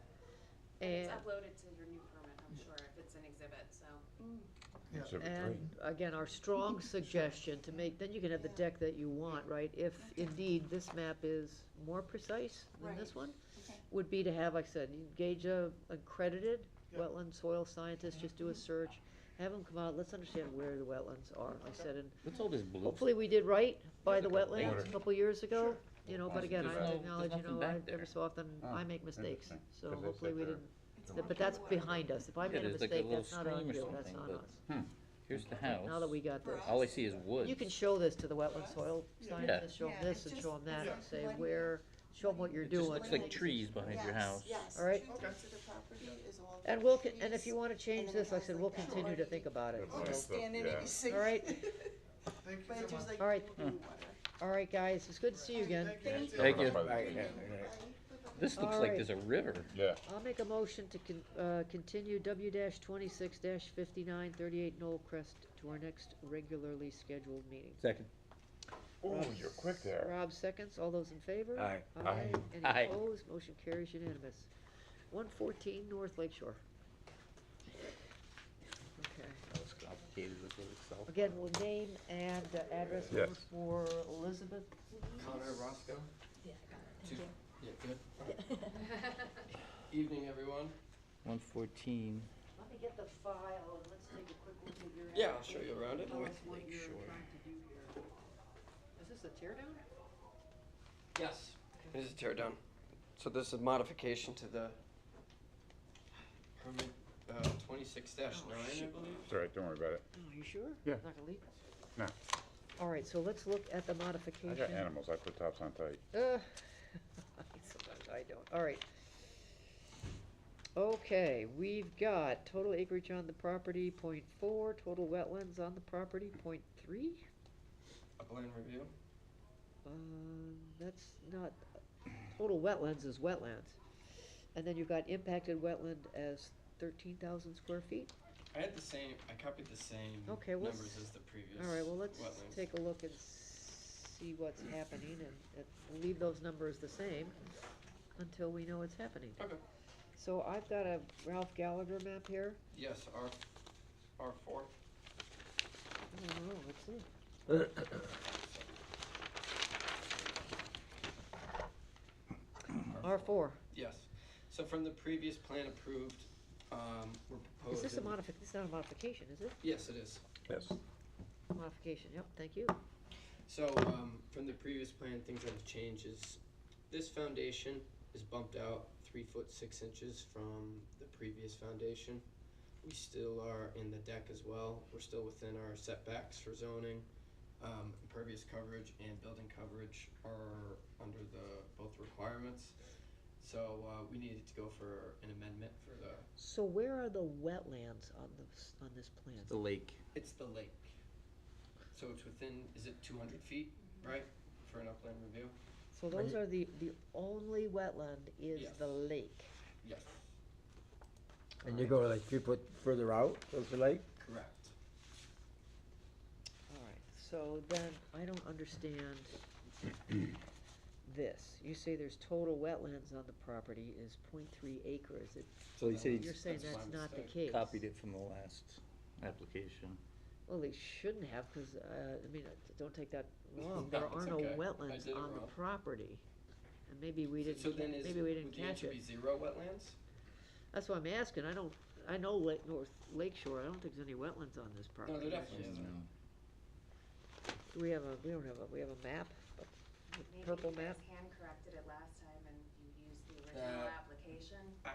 And it's And, uploaded to your new permit, I'm sure, if it's an exhibit, so. Mm, Yeah. Exhibit and again, our strong suggestion to make, then you can have the Yeah. deck that you want, right? If Okay. indeed this map is more precise than this Right. one, okay. would be to have, like I said, engage a accredited Yeah. wetland soil scientist, just do a search, have them come out, let's understand where the wetlands are, like I said, and what's all this blue? hopefully we did right by the There's a couple wetlands a there. couple years ago, Sure. but again, I There's no- acknowledge, there's nothing back there. every so often, Oh, I make mistakes, interesting. so 'Cause they hopefully said we they're- didn't, It's but walking that's away. behind us, if I Yeah, made a there's like a mistake, little that's not on stream or you, that's something, on but- us. Here's the house. Now that we got this. All I see is woods. You can show this to the wetland soil Yeah. scientist, show them Yeah, this it's and just- show them that, Yeah. and say What- where, show them what you're It just doing. looks like trees behind your Yes, house. yes. All right. 2/3 of the property is all And and if trees, you wanna change and then this, it like I has said, like we'll that continue to think about it, I'll just so. stand in Yeah. it and see. All right. Thank you But so there's much. like All right. moving water. All right, guys, it's good to see you again. Thank you. Thank you. Right, yeah, yeah. This looks All like right. there's a river. Yeah, I'll make a motion to continue W-26-59 38 Knoll Crest to our next regularly scheduled meeting. Second. oh, you're quick there. Rob seconds, all those in favor? Aye. Aye. Any Aye. opposed? Motion carries unanimous. 114 North Lake Shore. Okay. That was complicated with it itself. Again, we'll name and address Yes. for Elizabeth. Connor Roscoe. Yeah, I got it, Two- Yeah, good. Evening, everyone. 114. Let me get the file and let's take a quick look at your. Yeah, I'll show you around it. Tell us North what Lake you're Shore. trying to do here. Is this a tear down? Yes, it is a tear down. So this is a modification to the permit 26-9, I believe. It's all right, don't worry about it. Oh, you sure? Yeah. Not gonna leak? No, All right, so let's look at the I modification. got animals, I put tops on tight. Sometimes I don't, all right. Okay, we've got total acreage on the property, 0.4, total wetlands on the property, 0.3. Upland review. That's not, total wetlands is wetlands. And then you've got impacted wetland as 13,000 square feet. I had the same, I copied the same Okay, well, numbers as the previous All right, well, let's wetlands. take a look and see what's happening and leave those numbers the same until we know what's happening. Okay. So I've got a Ralph Gallagher map here. Yes, R4. Oh, let's see. R4. Yes. So from the previous plan approved, we're proposing. Is this this is not a modification, is it? Yes, it is. Yes. Modification, yep, thank you. So, from the previous plan, things that have changed is this foundation is bumped out 3 foot 6 inches from the previous foundation. We still are in the deck as well. We're still within our setbacks for zoning. Impervious coverage and building coverage are under both requirements. So, we needed to go for an amendment for So where are the wetlands on this plan? The lake. it's the lake. So it's within, is it 200 feet, right, for an upland review? So those are the only wetland is Yes. the lake. Yes, And you go like 3 foot further out of the lake? correct. All right, so then I don't understand this. You say there's total wetlands on the property is 0.3 acres. So you say You're saying That's that's my not the mistake. case. Copied it from the last application. Well, they shouldn't have, because, I mean, don't take that wrong. No, There are it's no okay. I wetlands did it on the wrong. property. And maybe we didn't, So then is, maybe we didn't would the catch answer it. be 0 wetlands? That's what I'm asking. I know North Lake Shore. I don't think there's any wetlands on this No, property. there definitely isn't. We have a map, a purple map? Maybe you guys hand corrected it last time and you used the original application. I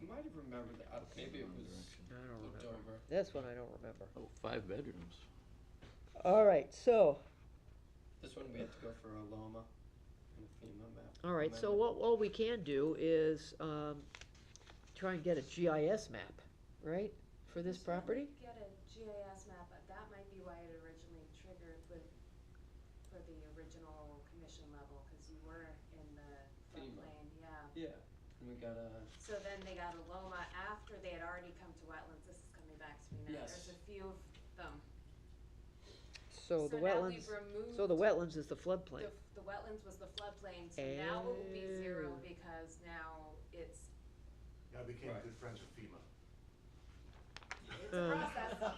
might have remembered that, maybe it was I don't looked remember. over. This one I don't remember. Oh, 5 bedrooms. All right, so, This one we have to go for a LOMA and a FEMA map. all right, so amendment. what we can do is, try and get a GIS map, right, for this You should property? Get a GIS map, but that might be why it originally triggered for the original commission level, cause you were in the FEMA. floodplain, yeah. Yeah, and we got a, So then they got a LOMA after they had already come to wetlands, this is coming back to me now, Yes. there's a few of them. So the now wetlands, we've removed. so the wetlands is the floodplain. The wetlands was the floodplain, so now it will be 0 Oh. because now it's, I became Right. good friends with FEMA. it's a process.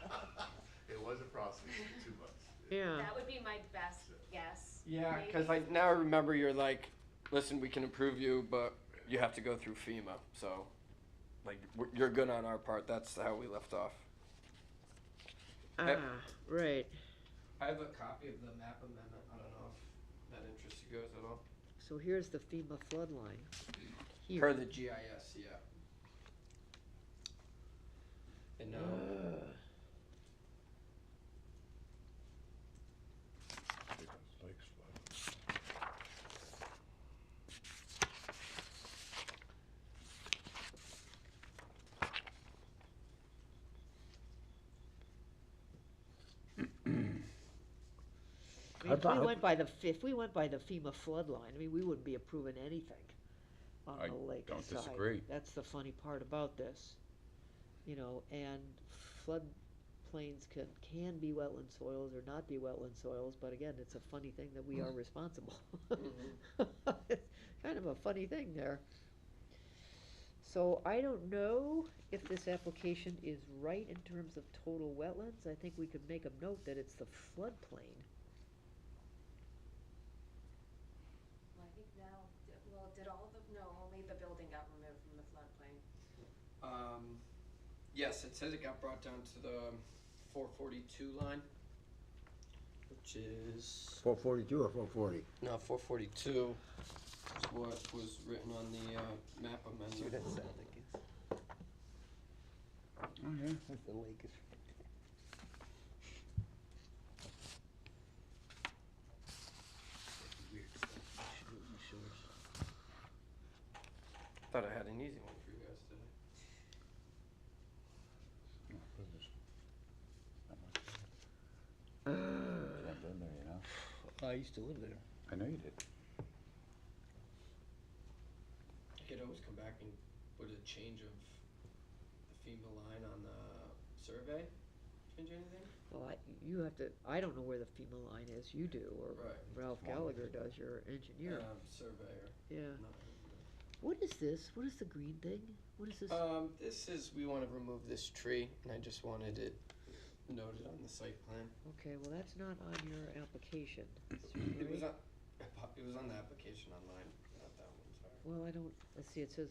It was a process, 2 months. Yeah, That would be my best guess. yeah, maybe. cause now I remember you're like, listen, we can approve you, but you have to go through FEMA, so, like, you're good on our part, that's how we left off. right. I have a copy of the map amendment, I don't know if that interests you guys at all. So here's the FEMA flood line. Here. Per the GIS, yeah. And now, Lake's flood. I mean, if we went by the FEMA flood line, I mean, we wouldn't be approving anything on I the lake don't side. disagree. That's the funny part about this, you know, and floodplains can be wetland soils or not be wetland soils, but again, it's a funny thing that we are responsible. It's kind of a funny thing there. So I don't know if this application is right in terms of total wetlands. I think we could make a note that it's the floodplain. Well, I think now, did all the, no, only the building got removed from the floodplain. yes, it says it got brought down to the 442 line, which is, 442 or 440? no, 442 is what was written on the map amendment. Oh, yeah. The lake is. Thought I had an easy one for you guys today. No, but there's not much there. I've been there, you know? I used to live there. I know you did. I could always come back and put a change of the FEMA line on the survey. Change anything? Well, you have to, I don't know where the FEMA line is, you do, or Right. Ralph Gallagher does, your engineer. Surveyor. Yeah. not engineer. What is this? What is the green thing? What is this? This is, we want to remove this tree, and I just wanted it noted on the site plan. Okay, well, that's not on your application. It was right? on, it was on the application online, not that one, sorry. Well, I don't, let's see, it says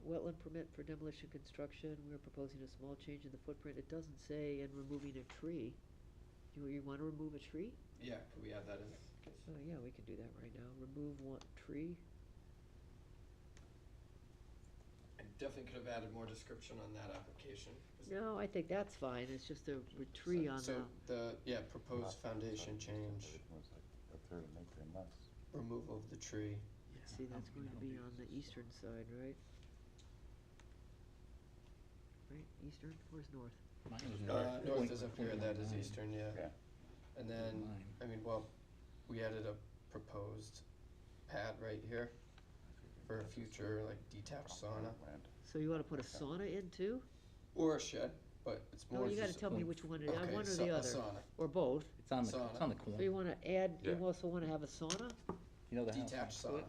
wetland permit for demolition construction, we're proposing a small change in the footprint, it doesn't say in removing a tree. Do you wanna remove a tree? Yeah, could we add that in? Oh, yeah, we can do that right now, remove one tree. I definitely could have added more description on that application. 'cause- No, I think that's fine, it's just a tree on the, So the proposed foundation change, Everything was like a third an acre and less. removal of the tree. see, that's going to be on the eastern side, right? Right, eastern, where's north? Mine was North is up here, that is eastern, yeah. Yeah. And then, Mine. I mean, well, we added a proposed pad right here for a future, like, detached sauna. So you wanna put a sauna in too? Or a shed, but it's Oh, more you gotta just. tell me which one it is, Okay, one or so- the a other, sauna. or both. It's on the Sauna. corner. So you wanna add, you Yeah. also wanna have a sauna? You know the house Detached next to it? sauna.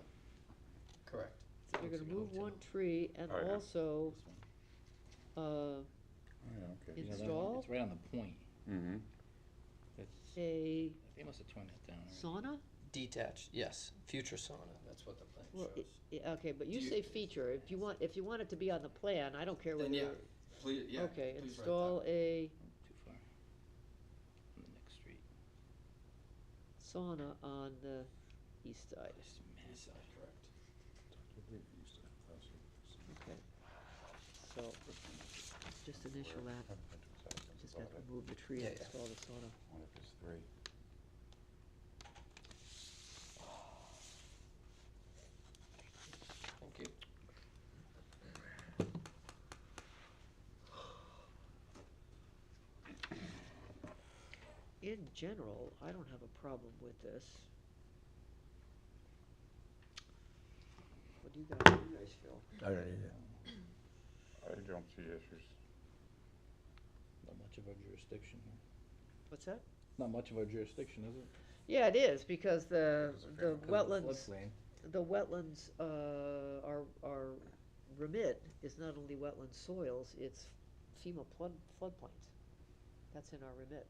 Correct. So you're gonna Looks like a move hotel. one tree and Oh, yeah. also, This one. Oh, yeah, okay. You know that Install? one? It's right on the point. Mm-hmm. It's, a they must have torn that down already. sauna? Detached, yes, future sauna, that's what the plan Well, shows. okay, but you Do you- say feature, if you want it to be on the plan, I don't care Then, whether. yeah, please, yeah, Okay, please write install that. a Too far. On the next street. sauna on the east side, This is East massive. side, correct. okay. So, just initial that, just got to remove the tree Yeah, and yeah. install the sauna. What if it's three? Thank you. In general, I don't have a problem with this. What do you guys feel? I don't either. I don't see issues. Not much of our jurisdiction here. What's that? Not much of our jurisdiction, is it? Yeah, it is, because the Because of wetlands, Floodplain. the wetlands, our remit is not only wetland soils, it's FEMA floodplains. That's in our remit.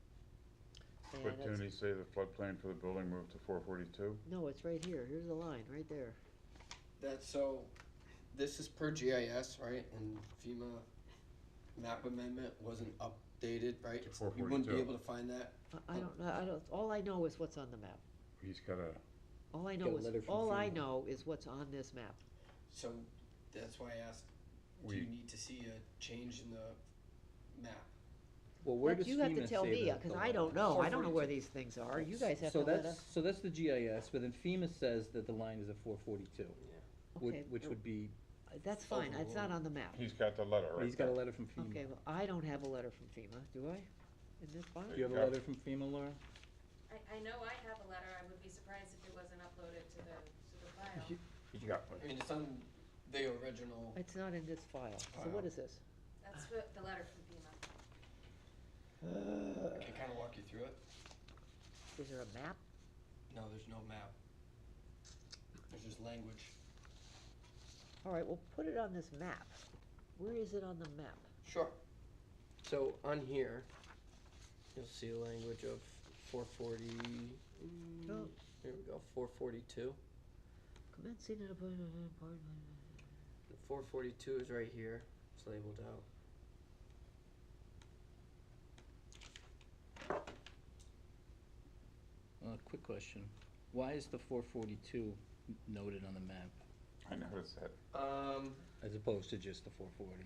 And But it's- didn't he say the floodplain for the building moved to 442? No, it's right here, here's the line, right there. That's so, this is per GIS, right, and FEMA map amendment wasn't updated, right? To It's- You wouldn't be 442. able to find that. I don't, all I know is what's on the map. He's got a, All I Got know a letter is, from all I FEMA. know is what's on this map. So that's why I asked, do you need to see a change in the map? Well, where But does you have to FEMA tell say me, that cause the I line don't is? know, I don't know where 442. these things are, you guys have So to let that's, us. so that's the GIS, but then FEMA says that the line is at 442, Okay, which would be, That's fine, it's not on the map. he's got the letter right he's got a there. letter from FEMA. Okay, well, I don't have a letter from FEMA, do I? In this file? Do you have a Yeah. letter from FEMA, Laura? I know I have a letter, I would be surprised if it wasn't uploaded to the file. He's got I mean, it's on the original. It's not in this file, so what is this? That's what, the letter from FEMA. I can kinda walk you through it. Is there a map? No, there's no map. There's just language. All right, well, put it on this map. Where is it on the map? Sure. So on here, you'll see a language of 440. Oh. Here we go, 442. Commencing an appointment. 442 is right here. It's labeled out. Quick question. Why is the 442 noted on the map I noticed that. as opposed to just the 440?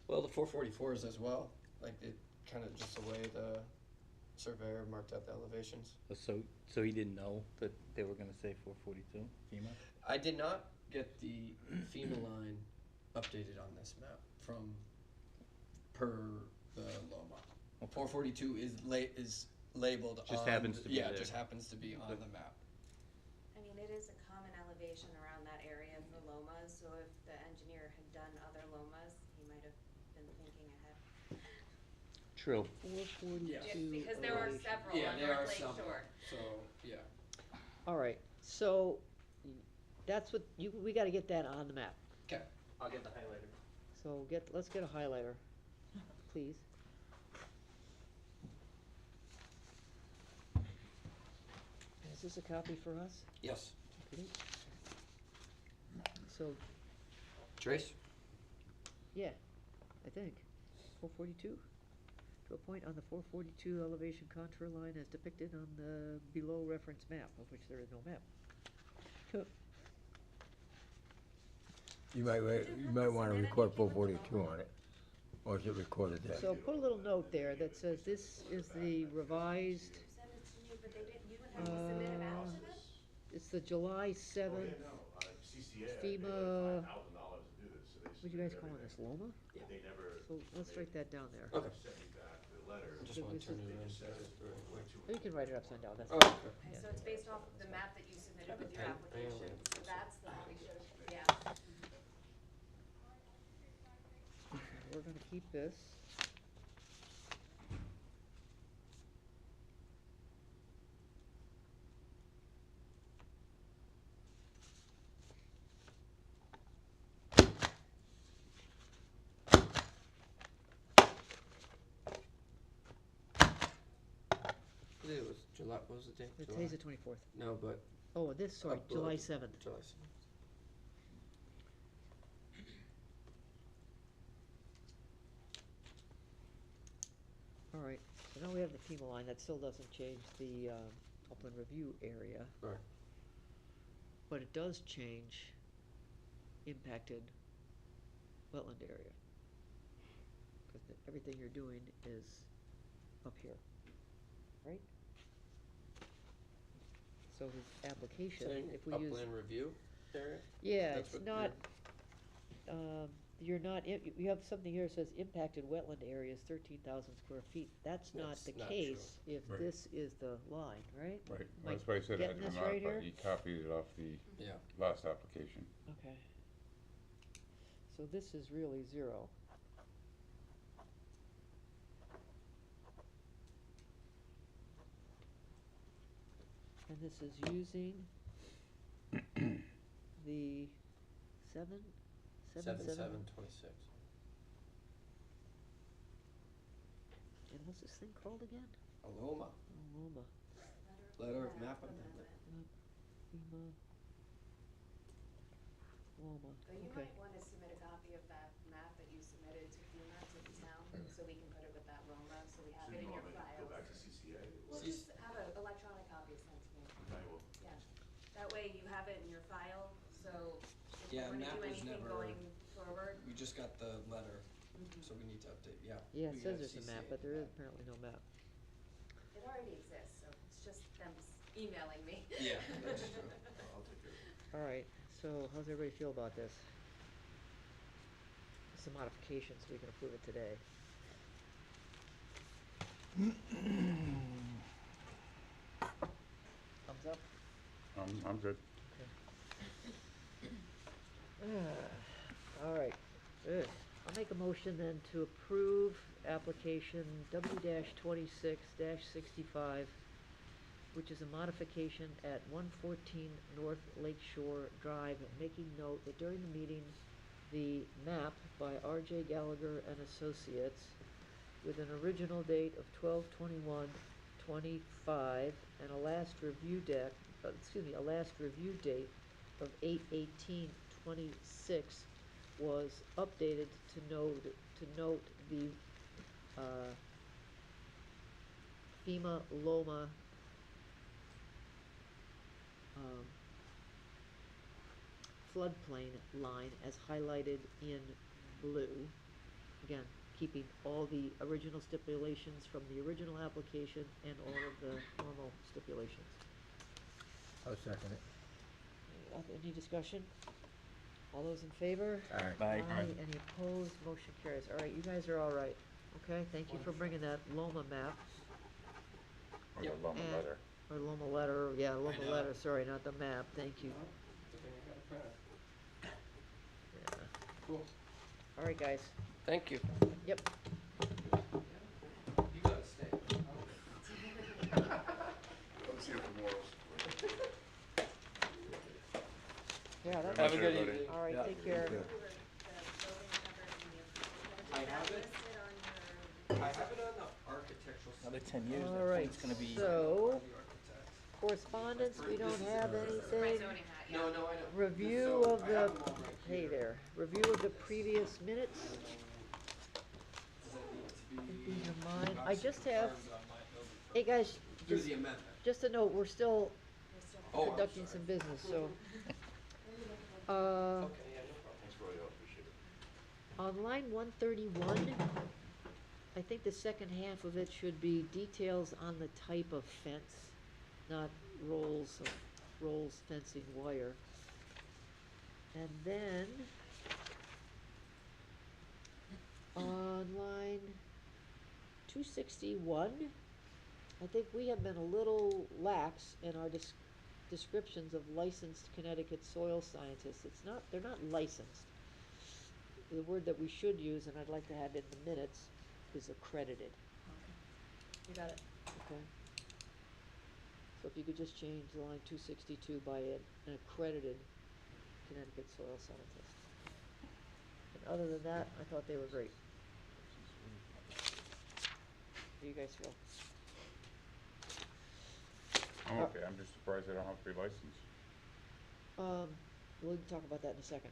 Well, the 444 is as well. Like it kind of just the way the surveyor marked out the elevations. So he didn't know that they were gonna say 442, FEMA? I did not get the FEMA line updated on this map from per the Loma. 442 is labeled Just on happens to be yeah, there. it just happens to be on the map. I mean, it is a common elevation around that area for lomas, so if the engineer had done other lomas, he might have been thinking ahead. True. 442 Because there are elevation. several Yeah, on there are North Lake several. Shore. So yeah. All right, so that's what, we gotta get that on the map. Okay, I'll get the highlighter. So let's get a highlighter, please. Is this a copy for us? Yes. Okay. So, Trace? yeah, I think, 442. To a point on the 442 elevation contour line as depicted on the below reference map, of which there is no map. You might wanna record 442 on it, or is it recorded there? So put a little note there that says this is the revised, You sent it to me, but they didn't, you would have to submit a map to them? it's the July Oh, yeah, seventh. no, CCA, I paid FEMA- like $5,000 to do this, so they What do you guys submitted calling this, everything. Loma? But they never. So let's write that down there. Okay. Sent me back the letter. I just So wanna this turn is- it They around. just said it's Very quick. 442. Or you can write it upside down, that's Oh, fine. okay. Okay, so it's based off of the map that you submitted with your I am application, looking. so that's the one we should, yeah. We're gonna keep this. It was July, what was the date? Today's the 24th. No, but. Oh, this, sorry, upload- July 7th. July 7th. All right, so now we have the FEMA line, that still doesn't change the upland review area. Right. But it does change impacted wetland area. Cause everything you're doing is up here, right? So his application, Saying if we use. upland review area? Yeah, That's it's what not, you're not, you have something here that says impacted wetland areas, 13,000 square feet. That's not That's the not case if Right. this is the line, right? Right, Am well, that's why I said I getting had this to right modify, here? he copied it off the Yeah. last application. Okay. So this is really 0. And this is using the 7, 7/7/26. And what's this thing called again? Aloma. Loma. Letter of map amendment. FEMA. Loma, But you okay. might wanna submit a copy of that map that you submitted to FEMA, to the town, so we can put it with that Roma, so we have So it you in your want me to files. go back to CCA? Well, just have an electronic copy sent to me, I will. yeah. That way you have it in your file, so if you Yeah, wanna map do was anything never- going forward. We just got the letter, so we need to update, yeah. Yeah, we it says gotta there's a CC map, it but there is back. apparently no map. It already exists, so it's just them emailing me. Yeah, that's true. I'll take care of it. All right, so how's everybody feel about this? It's a modification, so we can approve it today. Thumbs up? I'm good. All right, good. I'll make a motion then to approve application W-26-65, which is a modification at 114 North Lake Shore Drive, making note that during the meeting, the map by R.J. Gallagher and Associates, with an original date of 12/21/25 and a last review date of 8/18/26, was updated to note the FEMA Loma floodplain line as highlighted in blue. Again, keeping all the original stipulations from the original application and all of the normal stipulations. I'll second it. Any discussion? All those in favor? Aye. Any opposed? Motion carries. All right, you guys are all right. Okay, thank you for bringing that Loma map, Or the Yep. Loma And- letter. or Loma letter, yeah, Loma know. letter, sorry, not the map, thank you. Good thing I got a printer. Yeah. Cool. All right, guys, Thank you. yep. You gotta stay. Let's see if the morals. Yeah, that's. Have a good everybody. evening. All right, Yeah. take care. The building cover and the. I have it. Listed on I have it on the architectural. Another 10 years, All that right, plane's gonna be. so, The architects. correspondence, we don't have This is your, right anything. zoning hat, yet. No, I know. Review So, of I the, have 'em all right hey here. there, review of the previous minutes. Does that need to If be? you don't mind, I obviously just have, confirmed on my note hey guys, through just, the amendment. just a note, we're still We're still. Oh, I'm conducting sorry. some business, so, Okay, yeah, no problem. Thanks for all your help, appreciate it. on line 131, I think the second half of it should be details on the type of fence, not rolls fencing wire. And then, on line 261, I think we have been a little lax in our descriptions of licensed Connecticut soil scientists. They're not licensed. The word that we should use, and I'd like to have in the minutes, is accredited. You got it. Okay. So if you could just change the line 262 by an accredited Connecticut soil scientist. And other than that, I thought they were great. How do you guys feel? I'm okay, I'm just surprised they don't have to be licensed. We'll talk about that in a second.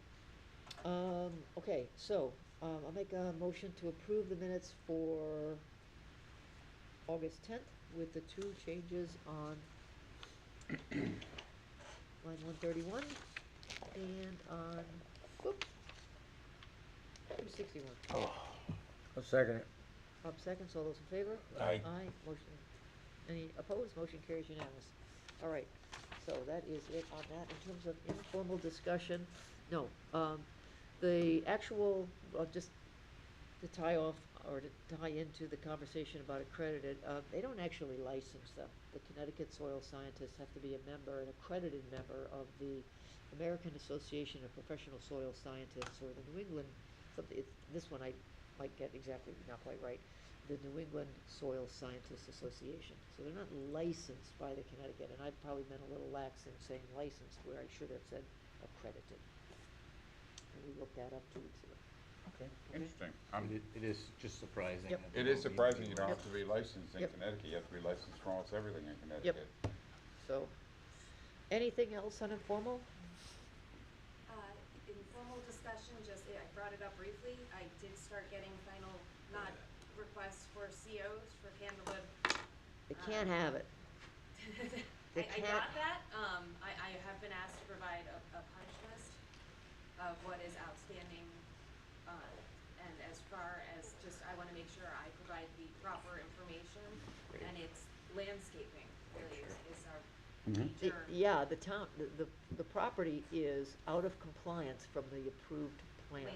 Okay, so, I'll make a motion to approve the minutes for August 10th with the two changes on line 131 and on, whoop, 261. I'll second it. Bob seconds, all those in favor? Aye. Aye, motion, any opposed, motion carries unanimous. All right, so that is it on that. In terms of informal discussion, no, the actual, just to tie off, or to tie into the conversation about accredited, they don't actually license them. The Connecticut soil scientists have to be a member, an accredited member of the American Association of Professional Soil Scientists, or the New England, this one I might get exactly not quite right, the New England Soil Scientists Association. So they're not licensed by the Connecticut, and I've probably been a little lax in saying licensed where I should have said accredited. And we looked that up 2 weeks ago. Okay, Okay. interesting. It is just surprising. Yep. that It they is don't need surprising be you don't have licensed. to be licensed in Yep. Connecticut, you have to be licensed for almost everything in Connecticut. So, anything else on informal? Informal discussion, I brought it up briefly, I did start getting final, not requests for COs for Candlewood. They can't have it. They I can't- got that, I have been asked to provide a punch list of what is outstanding, and as far as I wanna make sure I provide the proper information, and it's landscaping, really, is our major. Yeah, the town, the property is out of compliance from the approved plan.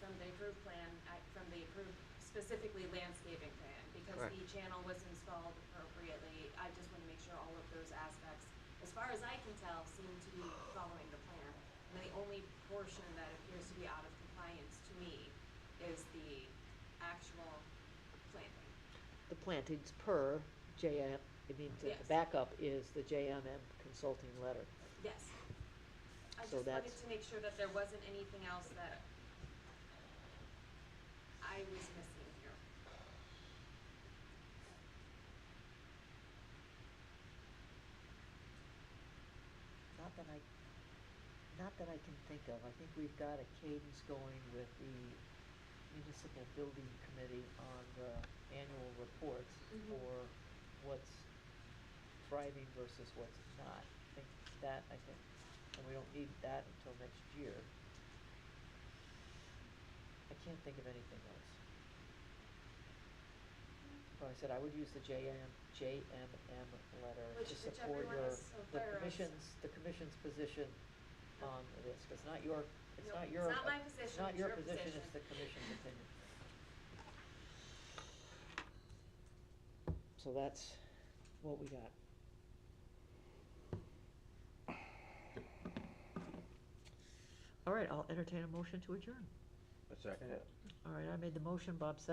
From the approved plan, from the approved specifically landscaping plan, because Correct. the channel was installed appropriately. I just wanna make sure all of those aspects, as far as I can tell, seem to be following the plan. And the only portion that appears to be out of compliance to me is the actual planting. The plantings per JM, the Yes. backup is the JMM consulting letter. Yes. I So just wanted that's- to make sure that there wasn't anything else that I was missing here. Not that I can think of. I think we've got a cadence going with the municipal building committee on the annual reports Mhm. for what's thriving versus what's not. I think, and we don't need that until next year. I can't think of anything else. Well, I said I would use the JMM letter to Which support everyone your, is so thorough. the commission's position on this, 'cause not your, it's Nope, not it's your. not my It's position, not it's your your position, position. it's the commission's opinion. So that's what we got. All right, I'll entertain a motion to adjourn. A second it. All right, I made the motion, Bob seconded.